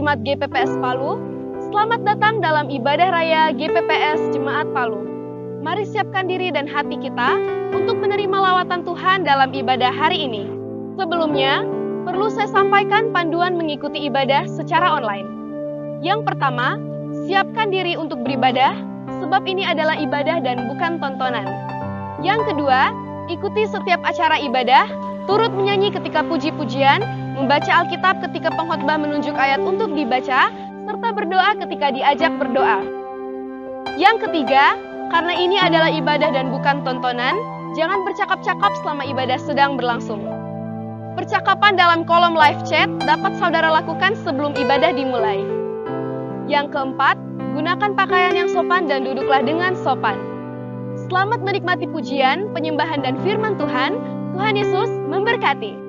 Jemaat GPPS Palu, selamat datang dalam ibadah raya GPPS Jemaat Palu. Mari siapkan diri dan hati kita untuk menerima lawatan Tuhan dalam ibadah hari ini. Sebelumnya, perlu saya sampaikan panduan mengikuti ibadah secara online. Yang pertama, siapkan diri untuk beribadah, sebab ini adalah ibadah dan bukan tontonan. Yang kedua, ikuti setiap acara ibadah, turut menyanyi ketika puji-pujian, membaca Alkitab ketika pengkhotbah menunjuk ayat untuk dibaca, serta berdoa ketika diajak berdoa. Yang ketiga, karena ini adalah ibadah dan bukan tontonan, jangan bercakap-cakap selama ibadah sedang berlangsung. Percakapan dalam kolom live chat dapat saudara lakukan sebelum ibadah dimulai. Yang keempat, gunakan pakaian yang sopan dan duduklah dengan sopan. Selamat menikmati pujian, penyembahan dan firman Tuhan. Tuhan Yesus memberkati.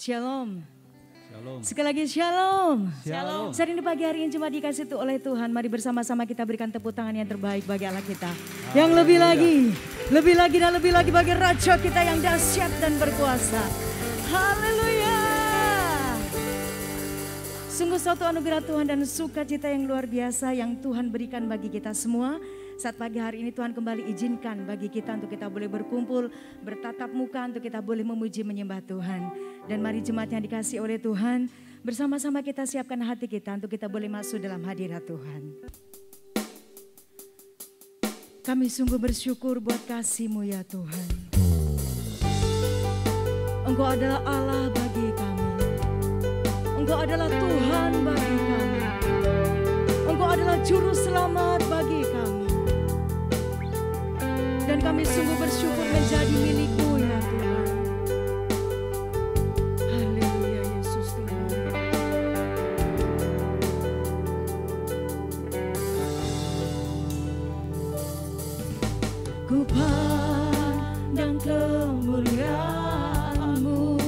Shalom. Shalom. Sekali lagi shalom. Shalom. Saat ini pagi hari ini cuma dikasih itu oleh Tuhan. Mari bersama-sama kita berikan tepuk tangan yang terbaik bagi Allah kita. Yang lebih lagi dan lebih lagi bagi Raja kita yang dahsyat dan berkuasa. Haleluya. Sungguh suatu anugerah Tuhan dan sukacita yang luar biasa yang Tuhan berikan bagi kita semua. Saat pagi hari ini Tuhan kembali izinkan bagi kita untuk kita boleh berkumpul, bertatap muka untuk kita boleh memuji menyembah Tuhan. Dan mari jemaat yang dikasih oleh Tuhan, bersama-sama kita siapkan hati kita untuk kita boleh masuk dalam hadirat Tuhan. Kami sungguh bersyukur buat kasih-Mu ya Tuhan. Engkau adalah Allah bagi kami. Engkau adalah Tuhan bagi kami. Engkau adalah juru selamat bagi kami. Dan kami sungguh bersyukur menjadi milik-Mu ya Tuhan. Haleluya Yesus Tuhan. Ku pandang kemuliaan-Mu,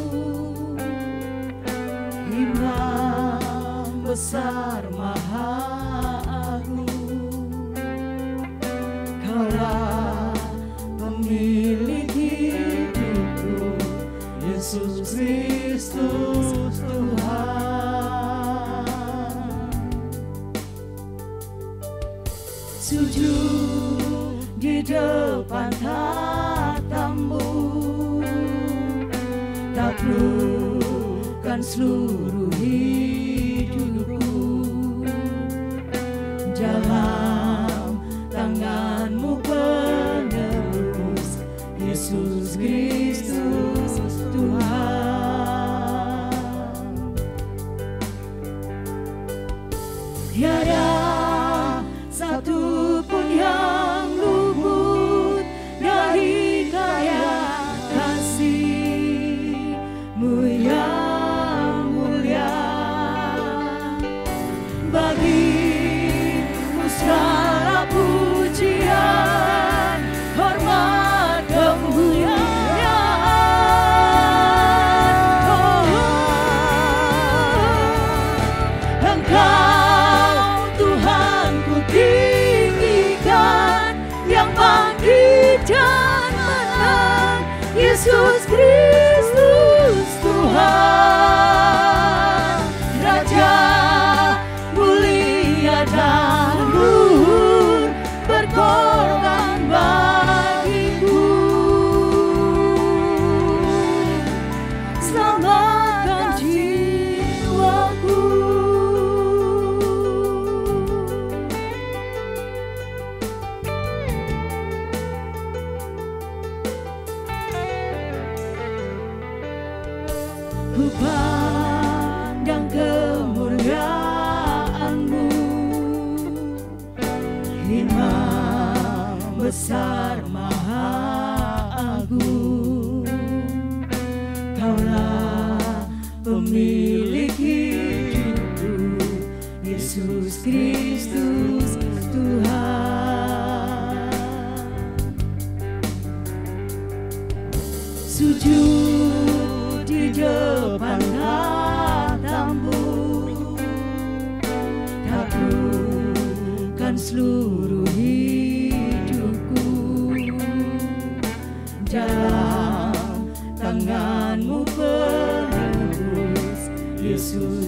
Imam besar maha agung. Kaulah pemilik hidupku, Yesus Kristus Tuhan. Sujud di depan tatamu, taklukkan seluruh hidupku. Dalam tangan-Mu penerus, Yesus Kristus Tuhan. Tiada satu pun yang luput dari karya kasih-Mu yang mulia. Bagi-Mu segala pujian, hormat, kemuliaan. Oh, Engkau Tuhanku tinggikan, yang bangkit dan menang, Yesus Kristus Tuhan. Raja mulia dan luhur, berkorban bagiku. Selamatkan jiwaku. Ku pandang kemuliaan-Mu, Imam besar maha agung. Kaulah pemilik hidupku, Yesus Kristus Tuhan. Sujud di depan tatamu, taklukkan seluruh hidupku.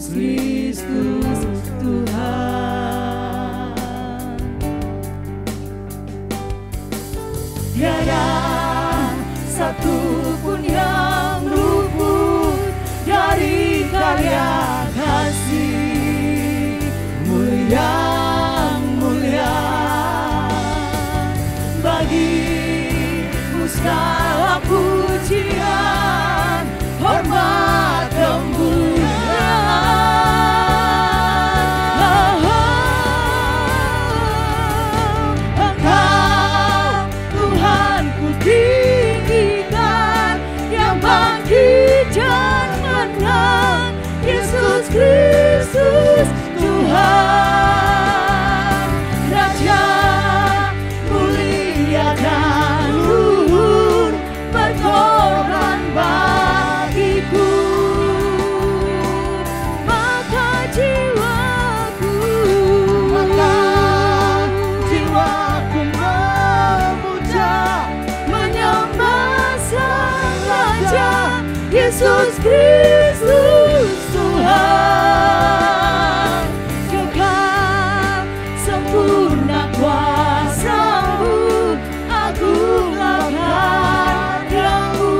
Yesus Kristus Tuhan. Tiada satu pun yang luput dari karya kasih-Mu yang mulia. Bagi-Mu segala pujian, hormat, kemuliaan. Engkau Tuhan ku tinggikan, yang bangkit dan menang, Yesus Kristus Tuhan. Raja mulia dan luhur, berkorban bagiku. Maka jiwaku memuja, menyembah Sang Raja, Yesus Kristus Tuhan. Kekal sempurna kuasa-Mu, agunglah karya-Mu.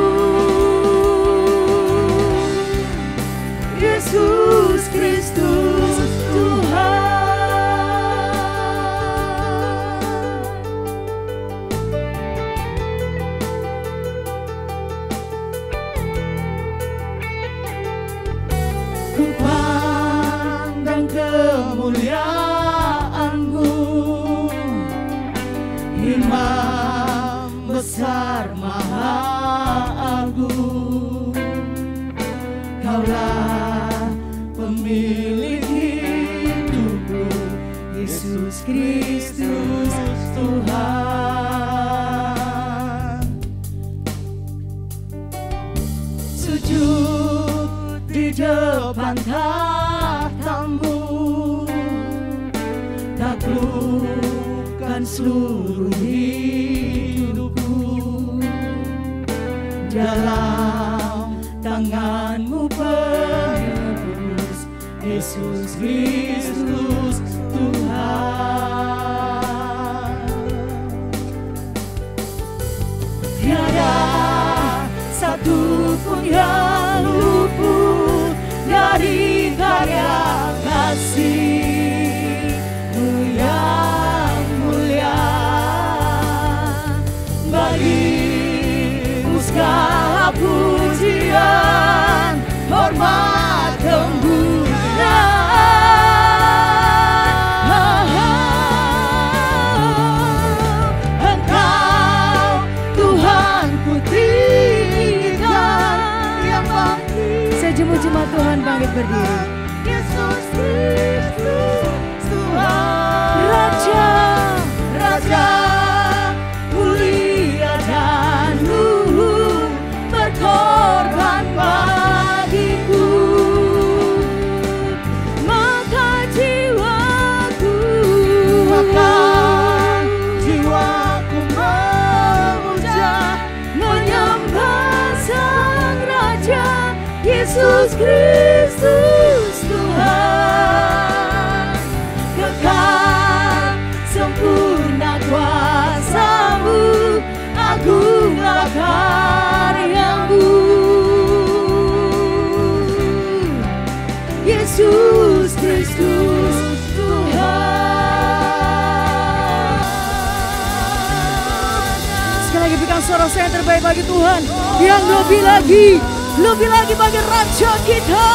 Yesus Kristus Tuhan. Ku pandang kemuliaan-Mu, Imam besar maha agung. Kaulah pemilik hidupku, Yesus Kristus Tuhan. Sujud di depan tahta-Mu, taklukkan seluruh hidupku. Dalam tangan-Mu penebus, Yesus Kristus Tuhan. Tiada satu pun yang luput dari karya kasih-Mu yang mulia. Bagi-Mu segala pujian, hormat, kemuliaan. Engkau Tuhan ku tinggikan, yang bangkit. Sejemu-jemu Tuhan bangkit berdiri. Yesus Kristus Tuhan. Raja, Raja mulia dan luhur, berkorban bagiku. Maka jiwaku memuja, menyembah Sang Raja, Yesus Kristus Tuhan. Kekal sempurna kuasa-Mu, agunglah karya-Mu. Yesus Kristus Tuhan. Sekali lagi berikan suara saya yang terbaik bagi Tuhan, yang lebih lagi bagi Raja kita.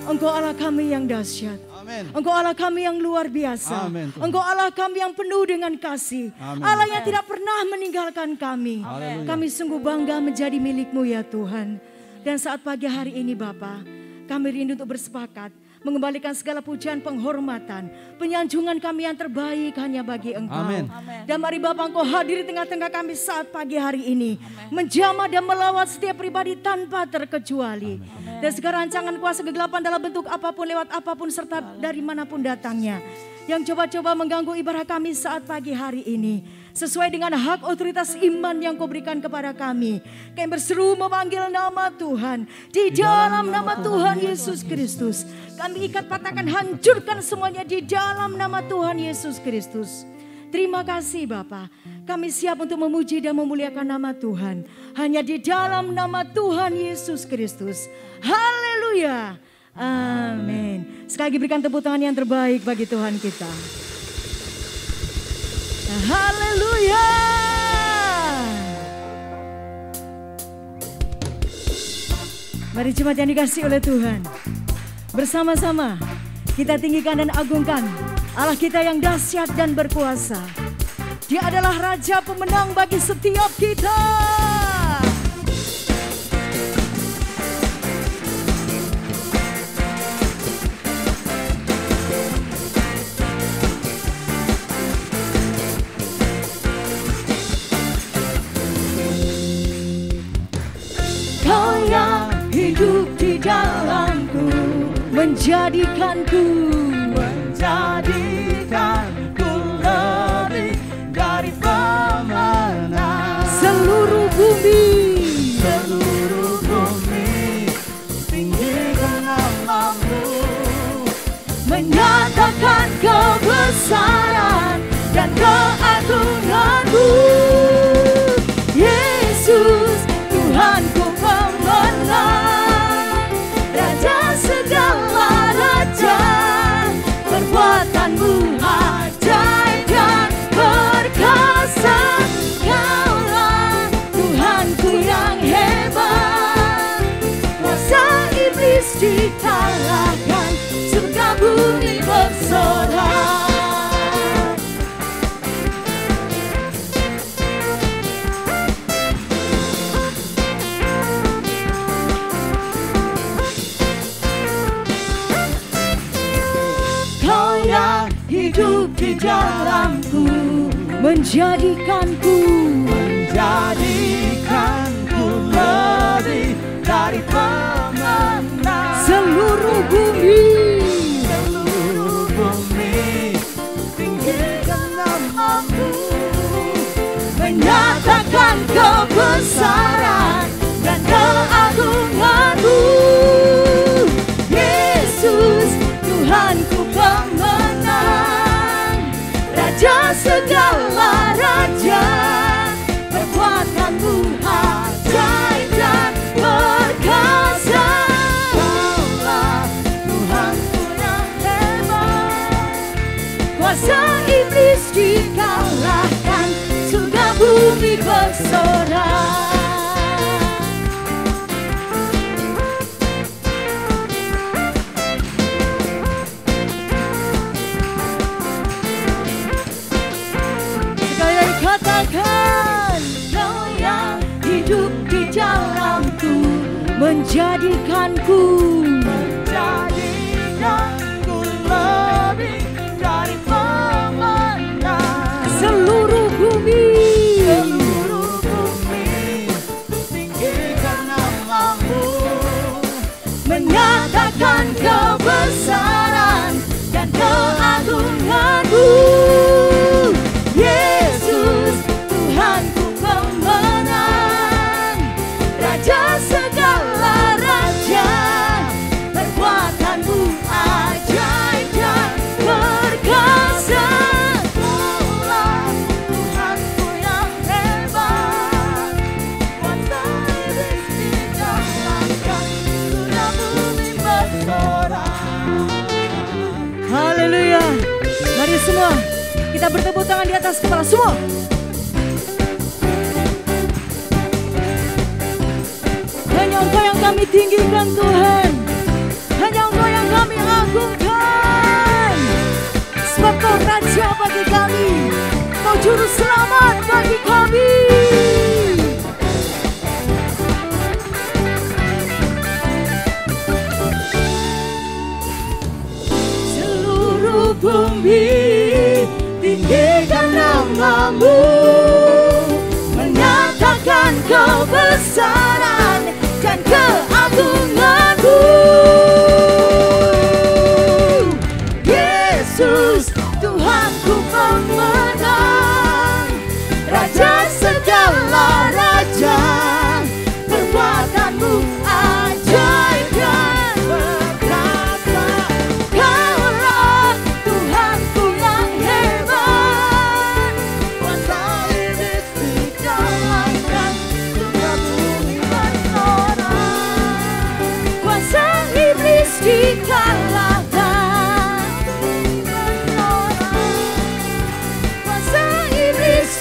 Engkau Allah kami yang dahsyat. Amin. Engkau Allah kami yang luar biasa. Amin, Tuhan. Engkau Allah kami yang penuh dengan kasih. Amin. Allah yang tidak pernah meninggalkan kami. Haleluya. Kami sungguh bangga menjadi milik-Mu ya Tuhan. Dan saat pagi hari ini Bapa, kami rindu untuk bersepakat mengembalikan segala pujian, penghormatan, penyanjungan kami yang terbaik hanya bagi Engkau. Amin. Dan mari Bapa, Engkau hadir di tengah-tengah kami saat pagi hari ini. Menjamah dan melawat setiap pribadi tanpa terkecuali. Dan segala rancangan kuasa kegelapan dalam bentuk apapun, lewat apapun, serta dari manapun datangnya, yang coba-coba mengganggu ibadah kami saat pagi hari ini, sesuai dengan hak otoritas iman yang kau berikan kepada kami. Kami berseru memanggil nama Tuhan. Di dalam nama Tuhan Yesus Kristus. Kami ikat, patahkan, hancurkan semuanya di dalam nama Tuhan Yesus Kristus. Terima kasih Bapa. Kami siap untuk memuji dan memuliakan nama Tuhan. Hanya di dalam nama Tuhan Yesus Kristus. Haleluya. Amin. Sekali lagi berikan tepuk tangan yang terbaik bagi Tuhan kita. Haleluya. Mari jemaat yang dikasihi oleh Tuhan, bersama-sama kita tinggikan dan agungkan Allah kita yang dahsyat dan berkuasa. Dia adalah Raja pemenang bagi setiap kita. Kau yang hidup di dalamku, menjadikanku lebih dari pemenang. Seluruh bumi tinggikan namamu, menyatakan kebesaran dan keagunganmu. Yesus Tuhanku pemenang, Raja segala raja, perbuatanmu ajaib dan perkasa. Kaulah Tuhanku yang hebat, kuasa iblis dikalahkan, surga bumi bersorak. Hidup di dalamku, menjadikanku lebih dari pemenang. Seluruh bumi tinggikan namamu, menyatakan kebesaran dan keagunganmu. Yesus Tuhanku pemenang, Raja segala raja, perbuatanmu ajaib dan perkasa. Kaulah Tuhanku yang hebat, kuasa iblis dikalahkan, surga bumi bersorak. Katakan, Kau yang hidup di dalamku, menjadikanku lebih dari pemenang. Seluruh bumi tinggikan namamu, menyatakan kebesaran dan keagunganmu. Yesus Tuhanku pemenang, Raja segala raja, perbuatanmu ajaib dan perkasa. Kaulah Tuhanku yang hebat, kuasa iblis dikalahkan, surga bumi bersorak. Haleluya. Mari semua kita bertepuk tangan di atas kepala semua. Hanya Engkau yang kami tinggikan Tuhan, hanya Engkau yang kami agungkan. Sebab Kau Raja bagi kami, Kau Juru Selamat bagi kami. Seluruh bumi tinggikan namamu, menyatakan kebesaran dan keagunganmu. Yesus Tuhanku pemenang,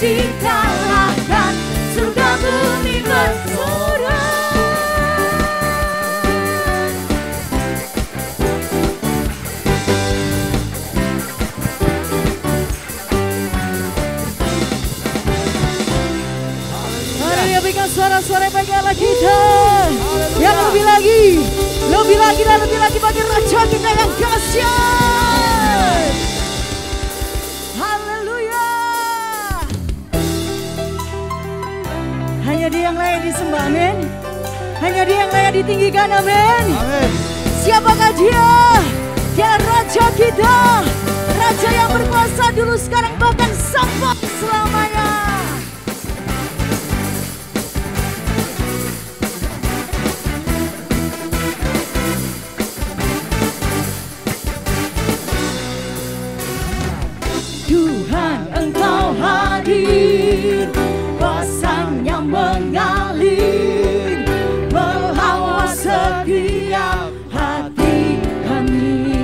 dikalahkan, surga bumi bersorak. Haleluya, berikan suara-suara bagi Allah kita. Yang lebih lagi dan lebih lagi bagi Raja kita yang dahsyat. Haleluya. Hanya Dia yang layak disembah, amin. Hanya Dia yang layak ditinggikan, amin. Siapakah Dia? Dia Raja kita, Raja yang berkuasa dulu, sekarang, bahkan sampai selamanya. Tuhan, Engkau hadir, kuasa-Nya mengalir, melawat setiap hati kami.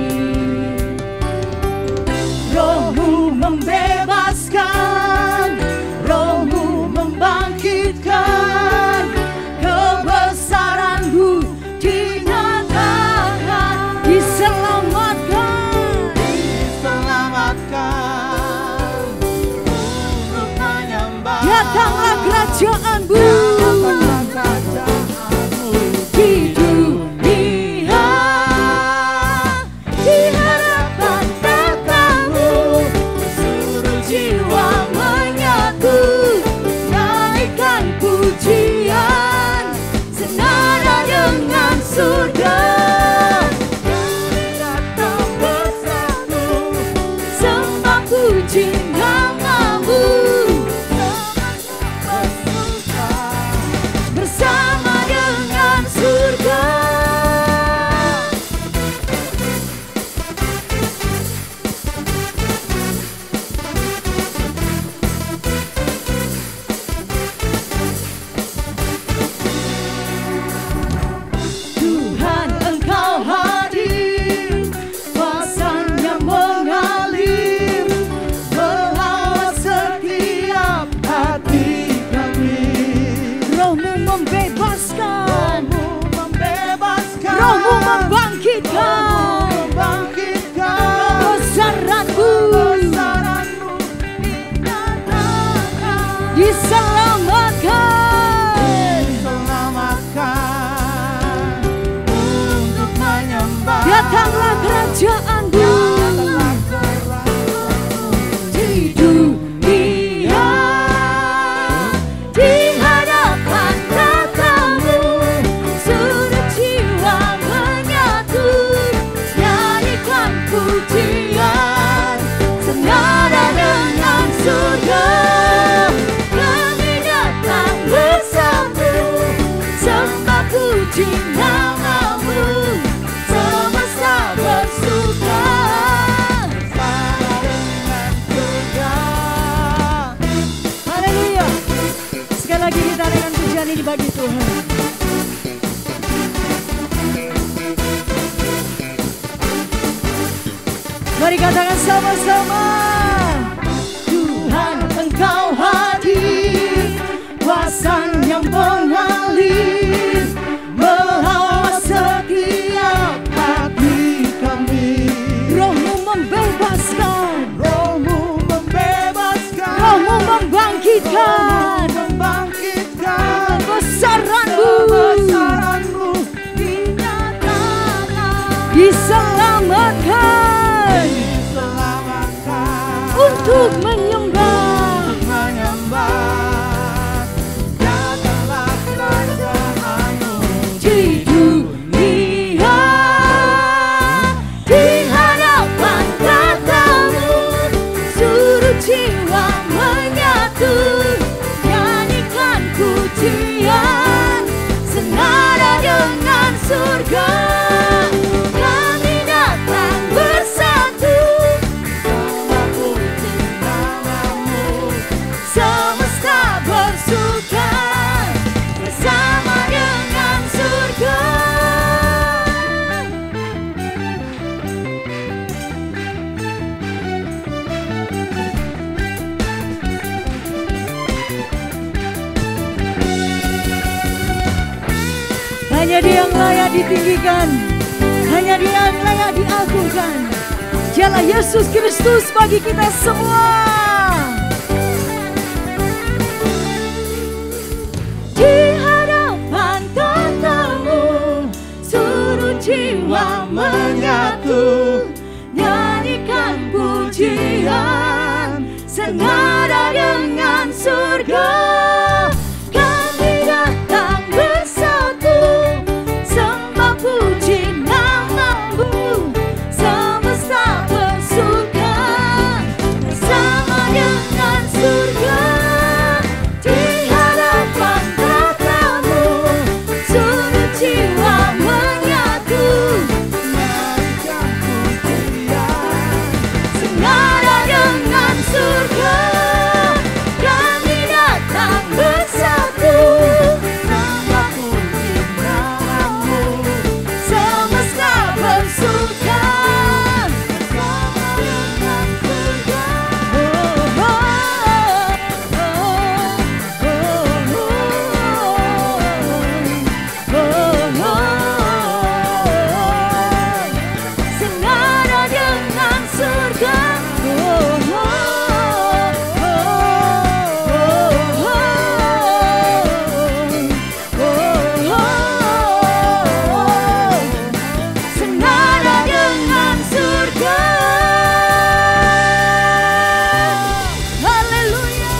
Roh-Mu membebaskan, Roh-Mu membangkitkan, kebesaran-Mu dinyatakan, diselamatkan. Datanglah kerajaan-Mu di dunia, diharapkan kata-Mu, seluruh jiwa menyatu, naikkan pujian senada dengan surga. Kami datang bersatu, sembah puji nama-Mu, bersama dengan surga. Tuhan, Engkau hadir, kuasa-Nya mengalir, melawat setiap hati kami. Roh-Mu membebaskan, Roh-Mu membangkitkan, kebesaran-Mu diselamatkan, untuk menyembah. Datanglah kerajaan-Mu di dunia, dihadapkan kata-Mu, seluruh jiwa menyatu, nyanyikan pujian senada dengan surga. Kami datang bersatu, sembah puji nama-Mu, semesta bersuka. Haleluya. Sekali lagi kita dengan pujian ini bagi Tuhan. Mari katakan sama-sama. Tuhan, Engkau hadir, kuasa-Nya mengalir, melawat setiap hati kami. Roh-Mu membebaskan, Roh-Mu membangkitkan, kebesaran-Mu diselamatkan, untuk menyembah. Datanglah kerajaan-Mu di dunia, dihadapkan kata-Mu, seluruh jiwa menyatu, nyanyikan pujian senada dengan surga. Kami datang bersatu, sembah puji nama-Mu, semesta bersuka, bersama dengan surga. layak ditinggikan, hanya Dia yang layak diagungkan. Dialah Yesus Kristus bagi kita semua. Di hadapan tatamu, seluruh jiwa menyatu, nyanyikan pujian senada dengan surga. Kami datang bersatu, sembah puji namamu, semesta bersuka bersama dengan surga. Di hadapan tatamu, seluruh jiwa menyatu, nyanyikan pujian senada dengan surga. Kami datang bersatu, sembah puji namamu, semesta bersuka bersama dengan surga. Senada dengan surga. Senada dengan surga. Haleluya.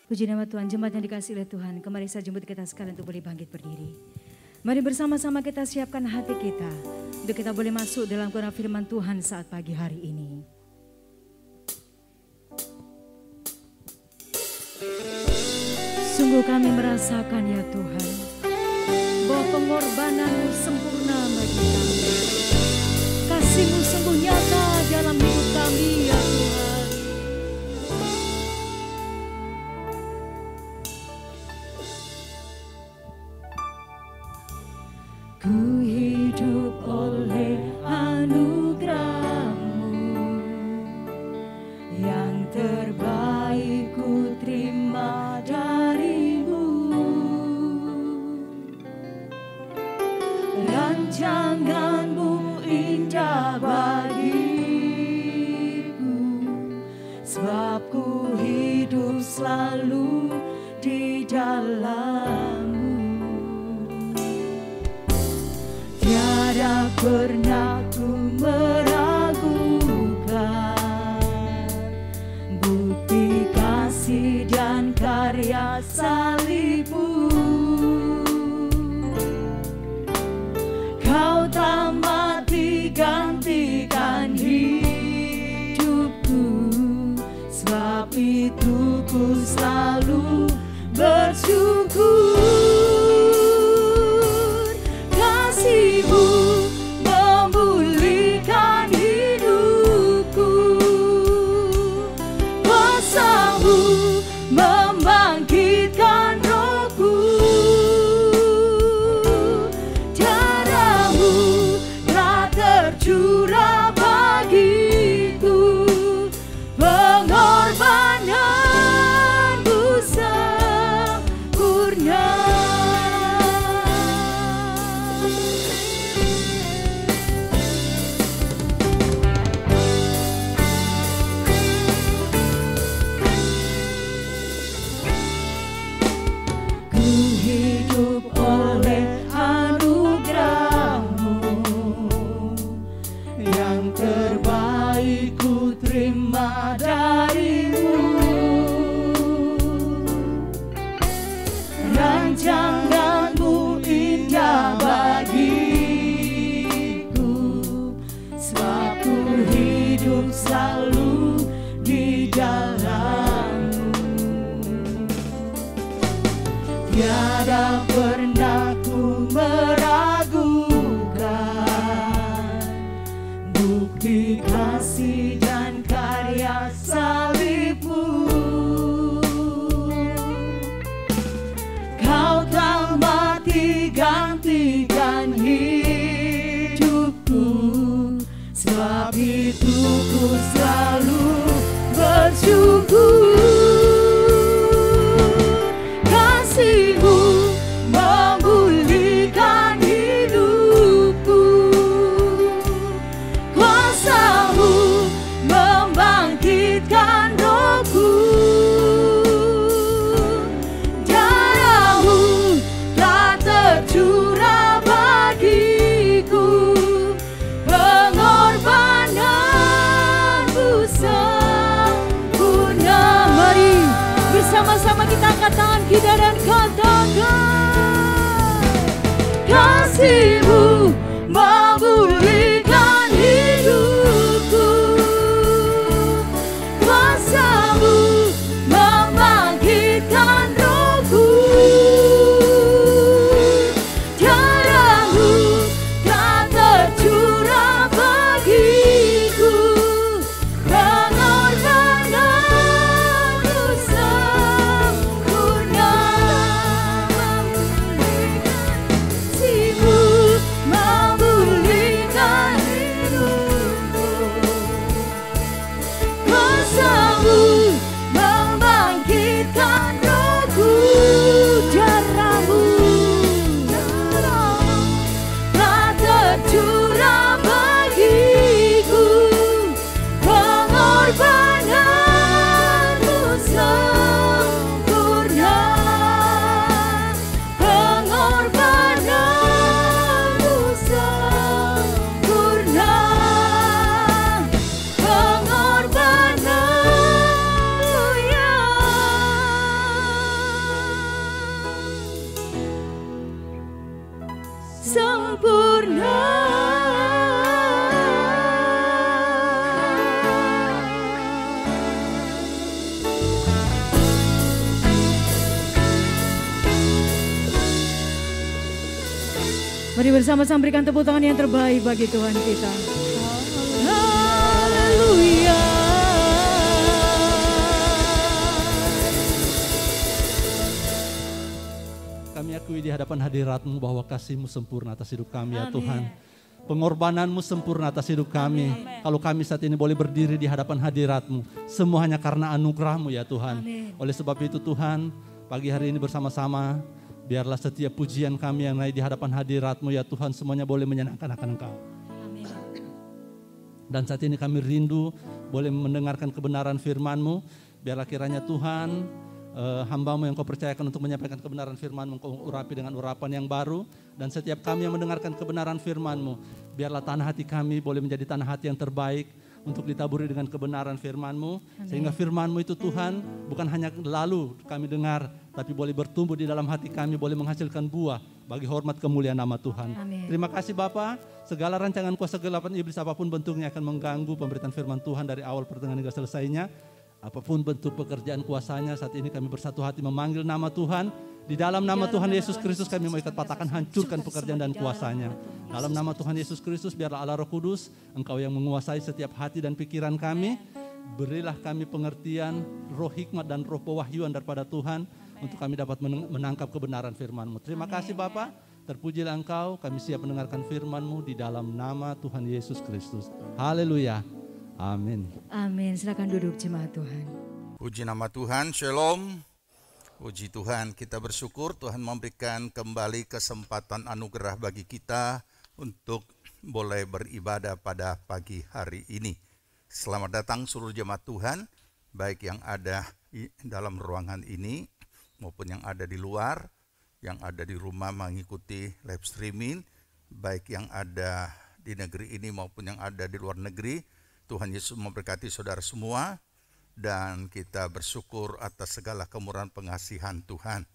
Puji nama Tuhan, jemaat yang dikasihi oleh Tuhan. Kembali saya jemput kita sekalian untuk boleh bangkit berdiri. Mari bersama-sama kita siapkan hati kita untuk kita boleh masuk dalam kebenaran firman Tuhan saat pagi hari ini. Sungguh kami merasakan ya Tuhan, bahwa pengorbanan-Mu sempurna bagi kami. Kasih-Mu sungguh nyata dalam hidup kami ya Tuhan. Ku hidup oleh anugerah-Mu, yang terbaik ku terima dari-Mu. Rancangan-Mu indah bagiku, sebab ku hidup selalu di dalam-Mu. Tiada pernah ku meragukan bukti kasih dan karya salib-Mu. Kau tak mati gantikan hidupku, sebab itu ku selalu bersyukur. Kasih-Mu memulihkan hidupku, kuasa-Mu membangkitkan hidup oleh anugerah-Mu. Yang terbaik ku terima dari-Mu. Rancangan-Mu indah bagiku, sebab ku hidup selalu di dalam-Mu. Tiada pernah ku meragukan bukti kasih dan karya salib-Mu. Kau telah mati gantikan hidupku, sebab itu ku selalu bersyukur. Kasih-Mu memulihkan hidupku, kuasa-Mu membangkitkan rohku. Darah-Mu telah tercurah bagiku, pengorbanan-Mu sempurna. Mari bersama-sama kita angkat tangan kita dan katakan, kasih-Mu memulihkan hidupku, kuasa-Mu membangkitkan rohku. Darah-Mu telah tercurah bagiku, pengorbanan-Mu sempurna. Kasih-Mu memulihkan hidupku, kuasa-Mu membangkitkan rohku. Darah-Mu telah tercurah bagiku, pengorbanan-Mu sempurna. Pengorbanan-Mu sempurna. Pengorbanan-Mu yang sempurna. Mari bersama-sama berikan tepuk tangan yang terbaik bagi Tuhan kita. Haleluya. Kami akui di hadapan hadirat-Mu bahwa kasih-Mu sempurna atas hidup kami ya Amin. Tuhan. Pengorbanan-Mu sempurna atas hidup kami. Kalau kami saat ini boleh berdiri di hadapan hadirat-Mu, semua hanya karena anugerah-Mu ya Tuhan. Amin. Oleh sebab itu Tuhan, pagi hari ini bersama-sama, biarlah setiap pujian kami yang naik di hadapan hadirat-Mu ya Tuhan, semuanya boleh menyenangkan akan Engkau. Amin. Dan saat ini kami rindu boleh mendengarkan kebenaran firman-Mu. Biarlah kiranya Tuhan, hamba-Mu yang Kau percayakan untuk menyampaikan kebenaran firman-Mu, Kau urapi dengan urapan yang baru. Dan setiap kami yang mendengarkan kebenaran firman-Mu, biarlah tanah hati kami boleh menjadi tanah hati yang terbaik untuk ditaburi dengan kebenaran firman-Mu. Sehingga firman-Mu itu Tuhan bukan hanya lalu kami dengar, tapi boleh bertumbuh di dalam hati kami, boleh menghasilkan buah bagi hormat kemuliaan nama Tuhan. Amin. Terima kasih Bapa. Segala rancangan kuasa kegelapan iblis apapun bentuknya akan mengganggu pemberitaan firman Tuhan dari awal pertengahan hingga selesainya. Apapun bentuk pekerjaan kuasanya, saat ini kami bersatu hati memanggil nama Tuhan. Di dalam nama Tuhan Yesus Kristus kami mau ikat patahkan, hancurkan pekerjaan dan kuasanya. Dalam nama Tuhan Yesus Kristus, biarlah Allah Roh Kudus, Engkau yang menguasai setiap hati dan pikiran kami. Berilah kami pengertian, roh hikmat dan roh pewahyuan daripada Tuhan, untuk kami dapat menangkap kebenaran firman-Mu. Terima kasih Bapa, terpujilah Engkau, kami siap mendengarkan firman-Mu di dalam nama Tuhan Yesus Kristus. Haleluya. Amin. Amin. Silakan duduk jemaat Tuhan. Puji nama Tuhan, Shalom. Puji Tuhan, kita bersyukur Tuhan memberikan kembali kesempatan anugerah bagi kita untuk boleh beribadah pada pagi hari ini. Selamat datang seluruh jemaat Tuhan, baik yang ada dalam ruangan ini maupun yang ada di luar. yang ada di rumah mengikuti live streaming, baik yang ada di negeri ini maupun yang ada di luar negeri. Tuhan Yesus memberkati saudara semua, dan kita bersyukur atas segala kemurahan pengasihan Tuhan.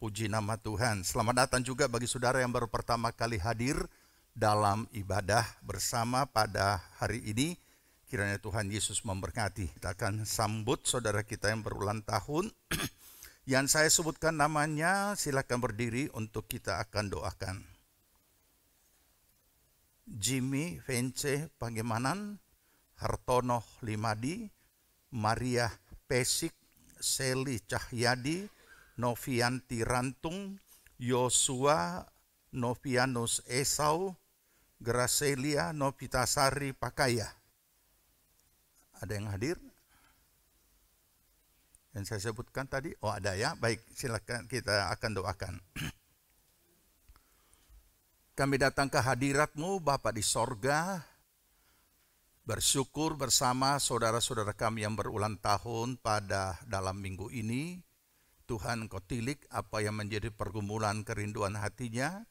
Puji nama Tuhan. Selamat datang juga bagi saudara yang baru pertama kali hadir dalam ibadah bersama pada hari ini. Kiranya Tuhan Yesus memberkati. Kita akan sambut saudara kita yang berulang tahun. Yang saya sebutkan namanya, silakan berdiri untuk kita akan doakan. Jimmy Vence Pangemanan, Hartono Limadi, Maria Pesik, Seli Cahyadi, Novianti Rantung, Yosua Novianus Esau, Gracelia Novitasari Pakaya. Ada yang hadir? Yang saya sebutkan tadi? Oh, ada ya. Baik, silakan kita akan doakan. Kami datang ke hadirat-Mu Bapa di sorga, bersyukur bersama saudara-saudara kami yang berulang tahun pada dalam minggu ini. Tuhan, Engkau tilik apa yang menjadi pergumulan kerinduan hatinya.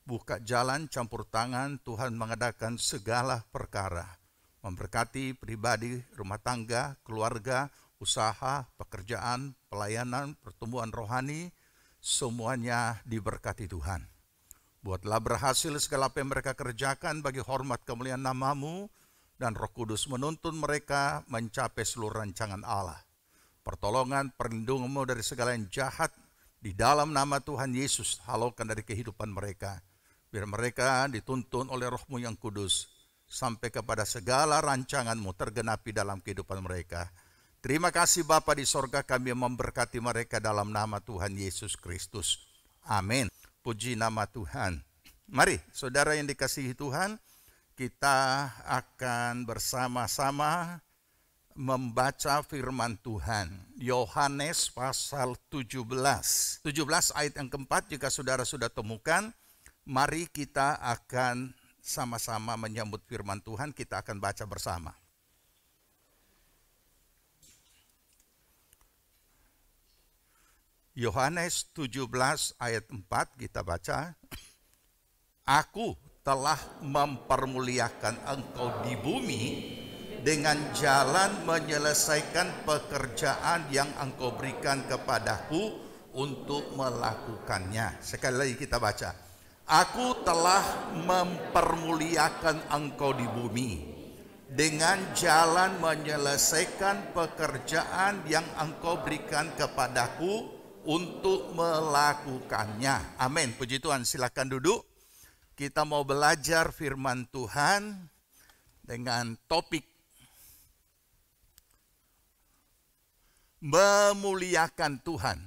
Buka jalan, campur tangan, Tuhan mengadakan segala perkara. Memberkati pribadi, rumah tangga, keluarga, usaha, pekerjaan, pelayanan, pertumbuhan rohani, semuanya diberkati Tuhan. Buatlah berhasil segala apa yang mereka kerjakan bagi hormat kemuliaan nama-Mu, dan Roh Kudus menuntun mereka mencapai seluruh rancangan Allah. Pertolongan, perlindungan-Mu dari segala yang jahat, di dalam nama Tuhan Yesus, halaukan dari kehidupan mereka. Biar mereka dituntun oleh Roh-Mu yang kudus, sampai kepada segala rancangan-Mu tergenapi dalam kehidupan mereka. Terima kasih Bapa di sorga, kami memberkati mereka dalam nama Tuhan Yesus Kristus. Amin. Puji nama Tuhan. Mari saudara yang dikasihi Tuhan, kita akan bersama-sama membaca firman Tuhan. Yohanes pasal 17. 17 ayat yang keempat, jika saudara sudah temukan, mari kita akan sama-sama menyambut firman Tuhan, kita akan baca bersama. Yohanes 17 ayat 4 kita baca. Aku telah mempermuliakan engkau di bumi dengan jalan menyelesaikan pekerjaan yang engkau berikan kepadaku untuk melakukannya. Sekali lagi kita baca. Aku telah mempermuliakan engkau di bumi dengan jalan menyelesaikan pekerjaan yang engkau berikan kepadaku untuk melakukannya. Amin. Puji Tuhan. Silakan duduk. Kita mau belajar firman Tuhan dengan topik memuliakan Tuhan.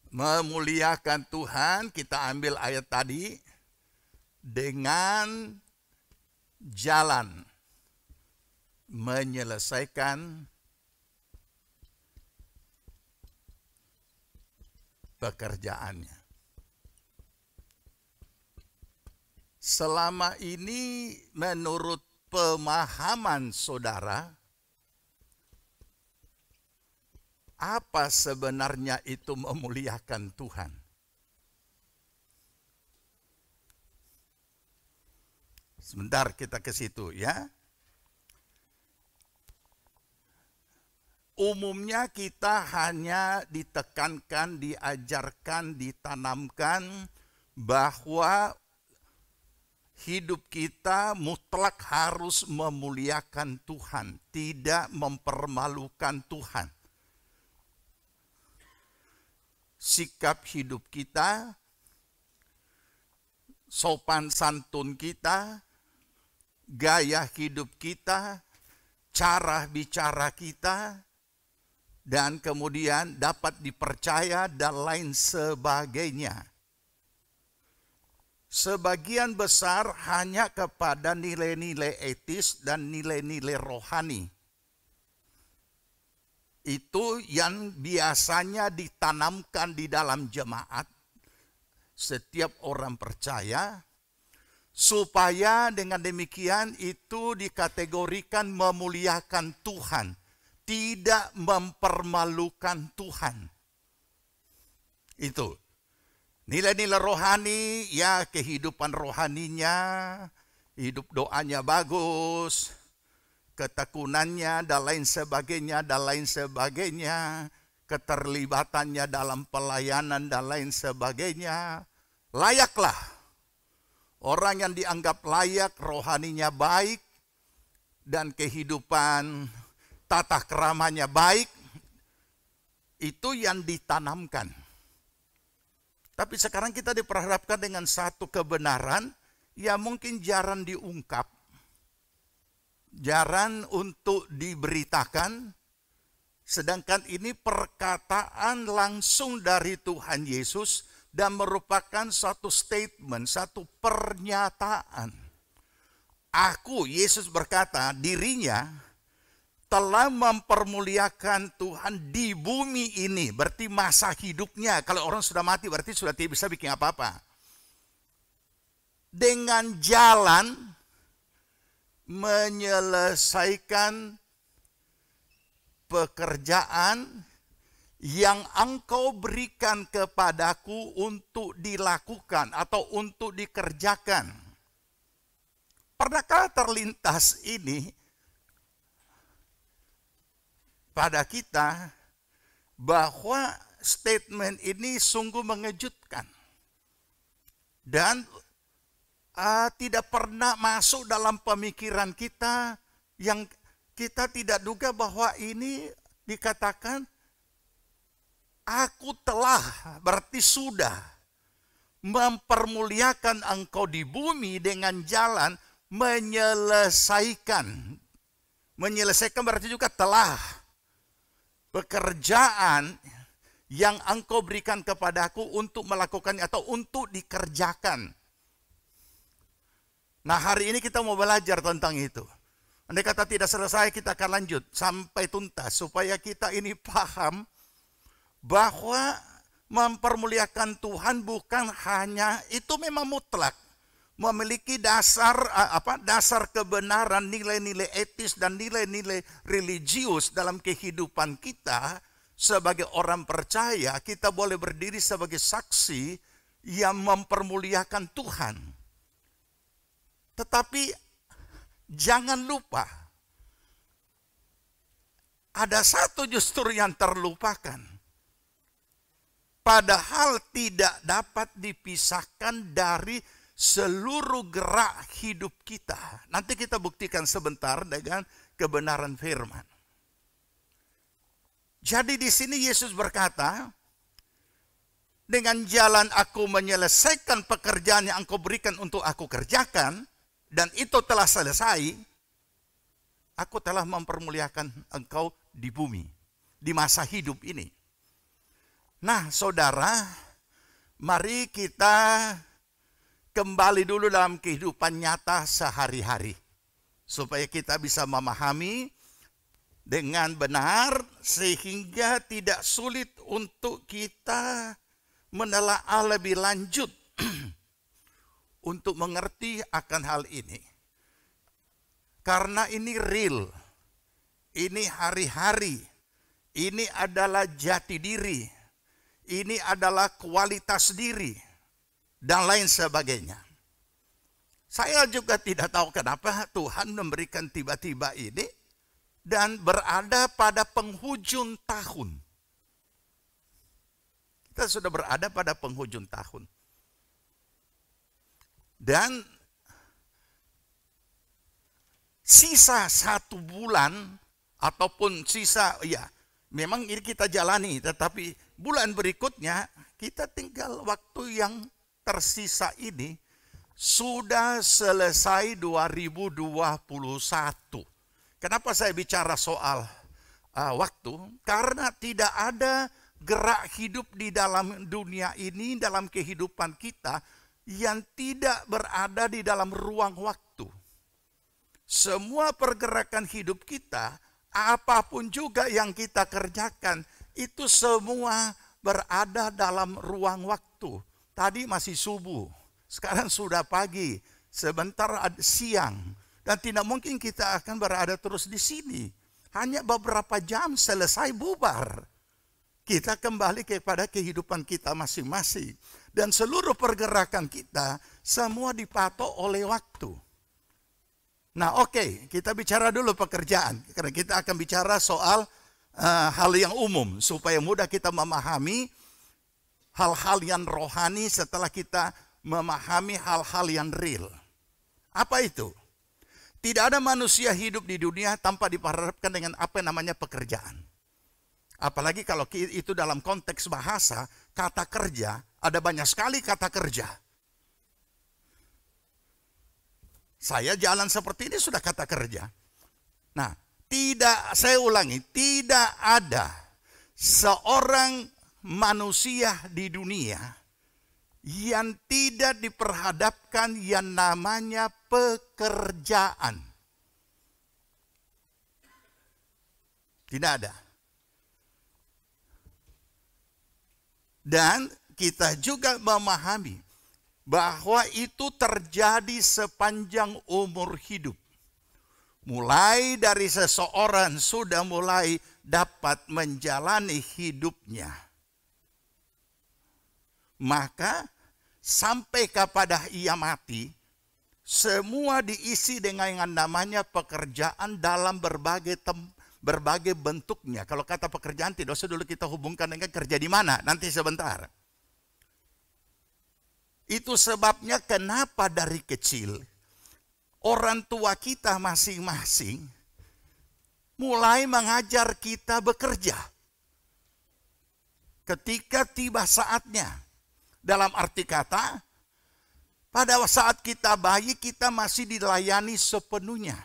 Memuliakan Tuhan, kita ambil ayat tadi, dengan jalan menyelesaikan pekerjaannya. Selama ini menurut pemahaman saudara, apa sebenarnya itu memuliakan Tuhan? Sebentar kita ke situ ya. Umumnya kita hanya ditekankan, diajarkan, ditanamkan bahwa hidup kita mutlak harus memuliakan Tuhan, tidak mempermalukan Tuhan. Sikap hidup kita, sopan santun kita, gaya hidup kita, cara bicara kita, dan kemudian dapat dipercaya dan lain sebagainya. Sebagian besar hanya kepada nilai-nilai etis dan nilai-nilai rohani. Itu yang biasanya ditanamkan di dalam jemaat setiap orang percaya, supaya dengan demikian itu dikategorikan memuliakan Tuhan. tidak mempermalukan Tuhan. Itu nilai-nilai rohani, ya kehidupan rohaninya, hidup doanya bagus, ketekunannya dan lain sebagainya, keterlibatannya dalam pelayanan dan lain sebagainya. Layaklah. Orang yang dianggap layak, rohaninya baik, dan kehidupan tata keramanya baik, itu yang ditanamkan. Tapi sekarang kita diperhadapkan dengan satu kebenaran yang mungkin jarang diungkap, jarang untuk diberitakan, sedangkan ini perkataan langsung dari Tuhan Yesus dan merupakan satu statement, satu pernyataan. Aku, Yesus berkata, dirinya telah mempermuliakan Tuhan di bumi ini. Berarti masa hidupnya, kalau orang sudah mati berarti sudah tidak bisa bikin apa-apa. Dengan jalan menyelesaikan pekerjaan yang engkau berikan kepadaku untuk dilakukan atau untuk dikerjakan. Pernahkah terlintas ini pada kita bahwa statement ini sungguh mengejutkan dan tidak pernah masuk dalam pemikiran kita, yang kita tidak duga bahwa ini dikatakan aku telah, berarti sudah mempermuliakan engkau di bumi dengan jalan menyelesaikan. Menyelesaikan berarti juga telah. Pekerjaan yang engkau berikan kepadaku untuk melakukannya atau untuk dikerjakan. Nah, hari ini kita mau belajar tentang itu. Andai kata tidak selesai, kita akan lanjut sampai tuntas supaya kita ini paham bahwa mempermuliakan Tuhan bukan hanya itu, memang mutlak memiliki dasar dasar kebenaran, nilai-nilai etis dan nilai-nilai religius dalam kehidupan kita sebagai orang percaya. Kita boleh berdiri sebagai saksi yang mempermuliakan Tuhan. Tetapi jangan lupa ada satu justru yang terlupakan. Padahal tidak dapat dipisahkan dari seluruh gerak hidup kita. Nanti kita buktikan sebentar dengan kebenaran firman. Jadi di sini Yesus berkata, dengan jalan aku menyelesaikan pekerjaan yang engkau berikan untuk aku kerjakan, dan itu telah selesai, aku telah mempermuliakan engkau di bumi, di masa hidup ini. Nah, saudara, mari kita kembali dulu dalam kehidupan nyata sehari-hari, supaya kita bisa memahami dengan benar, sehingga tidak sulit untuk kita menelaah lebih lanjut untuk mengerti akan hal ini. Karena ini real, ini hari-hari, ini adalah jati diri, ini adalah kualitas diri, dan lain sebagainya. Saya juga tidak tahu kenapa Tuhan memberikan tiba-tiba ini dan berada pada penghujung tahun. Kita sudah berada pada penghujung tahun. Dan sisa 1 bulan ataupun sisa, ya memang ini kita jalani, tetapi bulan berikutnya kita tinggal waktu yang tersisa ini sudah selesai 2021. Kenapa saya bicara soal waktu? Karena tidak ada gerak hidup di dalam dunia ini, dalam kehidupan kita, yang tidak berada di dalam ruang waktu. Semua pergerakan hidup kita, apapun juga yang kita kerjakan, itu semua berada dalam ruang waktu. Tadi masih subuh, sekarang sudah pagi, sebentar siang. Dan tidak mungkin kita akan berada terus di sini. hanya beberapa jam selesai bubar. Kita kembali kepada kehidupan kita masing-masing. Dan seluruh pergerakan kita semua dipatok oleh waktu. Nah oke, kita bicara dulu pekerjaan. Karena kita akan bicara soal hal yang umum. Supaya mudah kita memahami hal-hal yang rohani setelah kita memahami hal-hal yang real. Apa itu? Tidak ada manusia hidup di dunia tanpa diperhadapkan dengan apa yang namanya pekerjaan. Apalagi kalau itu dalam konteks bahasa, kata kerja, ada banyak sekali kata kerja. Saya jalan seperti ini sudah kata kerja. Nah, saya ulangi, tidak ada seorang manusia di dunia yang tidak diperhadapkan yang namanya pekerjaan. Tidak ada. Dan kita juga memahami bahwa itu terjadi sepanjang umur hidup. Mulai dari seseorang sudah mulai dapat menjalani hidupnya, maka sampai kepada ia mati, semua diisi dengan yang namanya pekerjaan dalam berbagai bentuknya. Kalau kata pekerjaan tidak usah dulu kita hubungkan dengan kerja di mana, nanti sebentar. Itu sebabnya kenapa dari kecil orang tua kita masing-masing mulai mengajar kita bekerja. Ketika tiba saatnya, dalam arti kata, pada saat kita bayi kita masih dilayani sepenuhnya.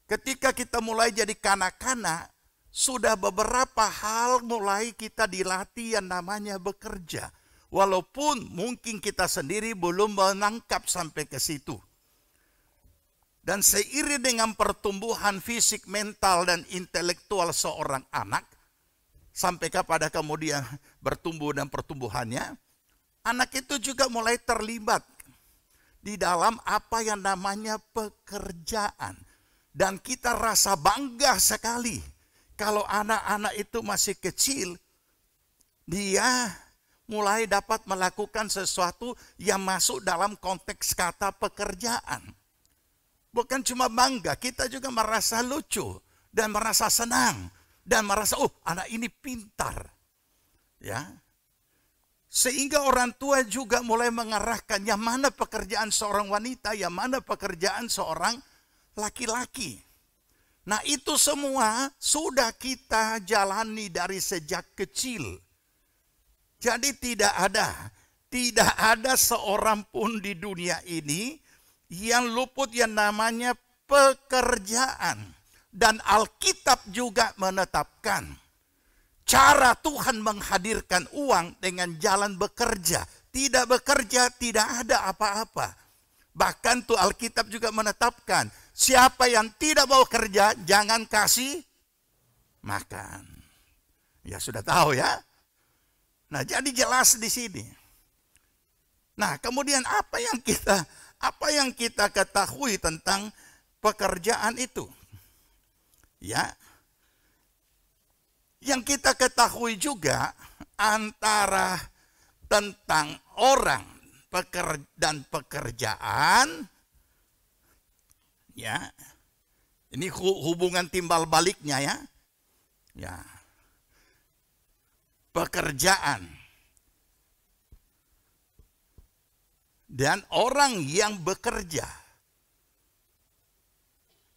Ketika kita mulai jadi kanak-kanak, sudah beberapa hal mulai kita dilatih yang namanya bekerja. Walaupun mungkin kita sendiri belum menangkap sampai ke situ. Dan seiring dengan pertumbuhan fisik, mental, dan intelektual seorang anak, sampai kepada kemudian bertumbuh dan pertumbuhannya, anak itu juga mulai terlibat di dalam apa yang namanya pekerjaan. Dan kita rasa bangga sekali kalau anak-anak itu masih kecil, dia mulai dapat melakukan sesuatu yang masuk dalam konteks kata pekerjaan. Bukan cuma bangga, kita juga merasa lucu dan merasa senang dan merasa, oh anak ini pintar. Ya. Sehingga orang tua juga mulai mengarahkan yang mana pekerjaan seorang wanita, yang mana pekerjaan seorang laki-laki. Nah itu semua sudah kita jalani dari sejak kecil. Jadi tidak ada seorang pun di dunia ini yang luput yang namanya pekerjaan. Dan Alkitab juga menetapkan cara Tuhan menghadirkan uang dengan jalan bekerja. Tidak bekerja tidak ada apa-apa. Bahkan tuh Alkitab juga menetapkan, siapa yang tidak mau kerja jangan kasih makan. Ya sudah tahu ya. Nah, jadi jelas di sini. Nah, kemudian apa yang kita ketahui tentang pekerjaan itu? Ya. Yang kita ketahui juga antara tentang orang dan pekerjaan, ya. Ini hubungan timbal baliknya ya. Ya. Pekerjaan dan orang yang bekerja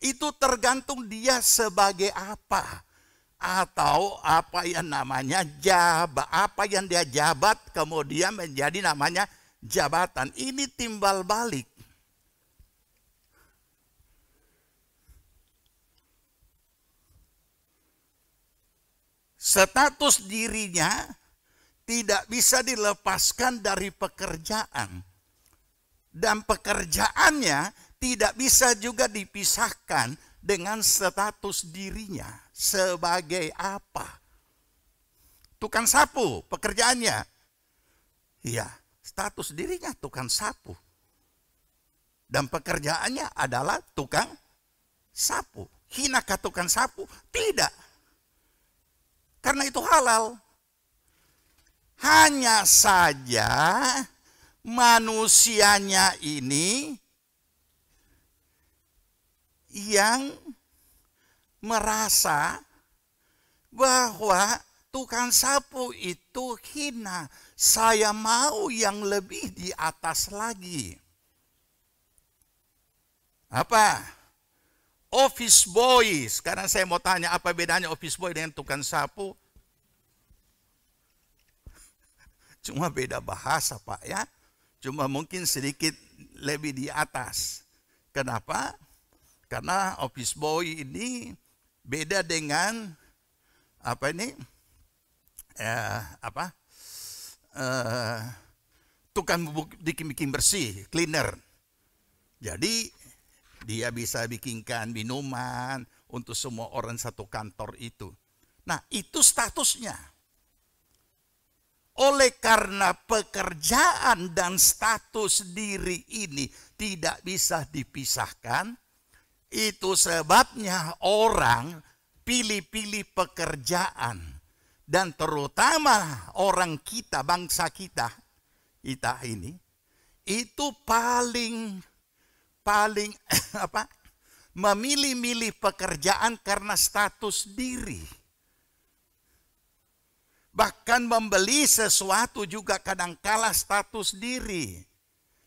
itu tergantung dia sebagai apa, atau apa yang namanya apa yang dia jabat kemudian menjadi namanya jabatan. Ini timbal balik. Status dirinya tidak bisa dilepaskan dari pekerjaan. Dan pekerjaannya tidak bisa juga dipisahkan dengan status dirinya. Sebagai apa? Tukang sapu pekerjaannya. Iya, status dirinya tukang sapu. Dan pekerjaannya adalah tukang sapu. Hinakah tukang sapu? Tidak. Karena itu halal. Hanya saja manusianya ini yang merasa bahwa tukang sapu itu hina. Saya mau yang lebih di atas lagi. Apa? Office boy. Sekarang saya mau tanya, apa bedanya office boy dengan tukang sapu? Cuma beda bahasa, Pak, ya. Cuma mungkin sedikit lebih di atas. Kenapa? Karena office boy ini beda dengan tukang bikin bersih, cleaner. Jadi dia bisa bikinkan minuman untuk semua orang satu kantor itu. Nah, itu statusnya. Oleh karena pekerjaan dan status diri ini tidak bisa dipisahkan, itu sebabnya orang pilih-pilih pekerjaan. Dan terutama orang kita, bangsa kita ini, itu paling memilih-milih pekerjaan karena status diri. Bahkan membeli sesuatu juga kadangkala status diri.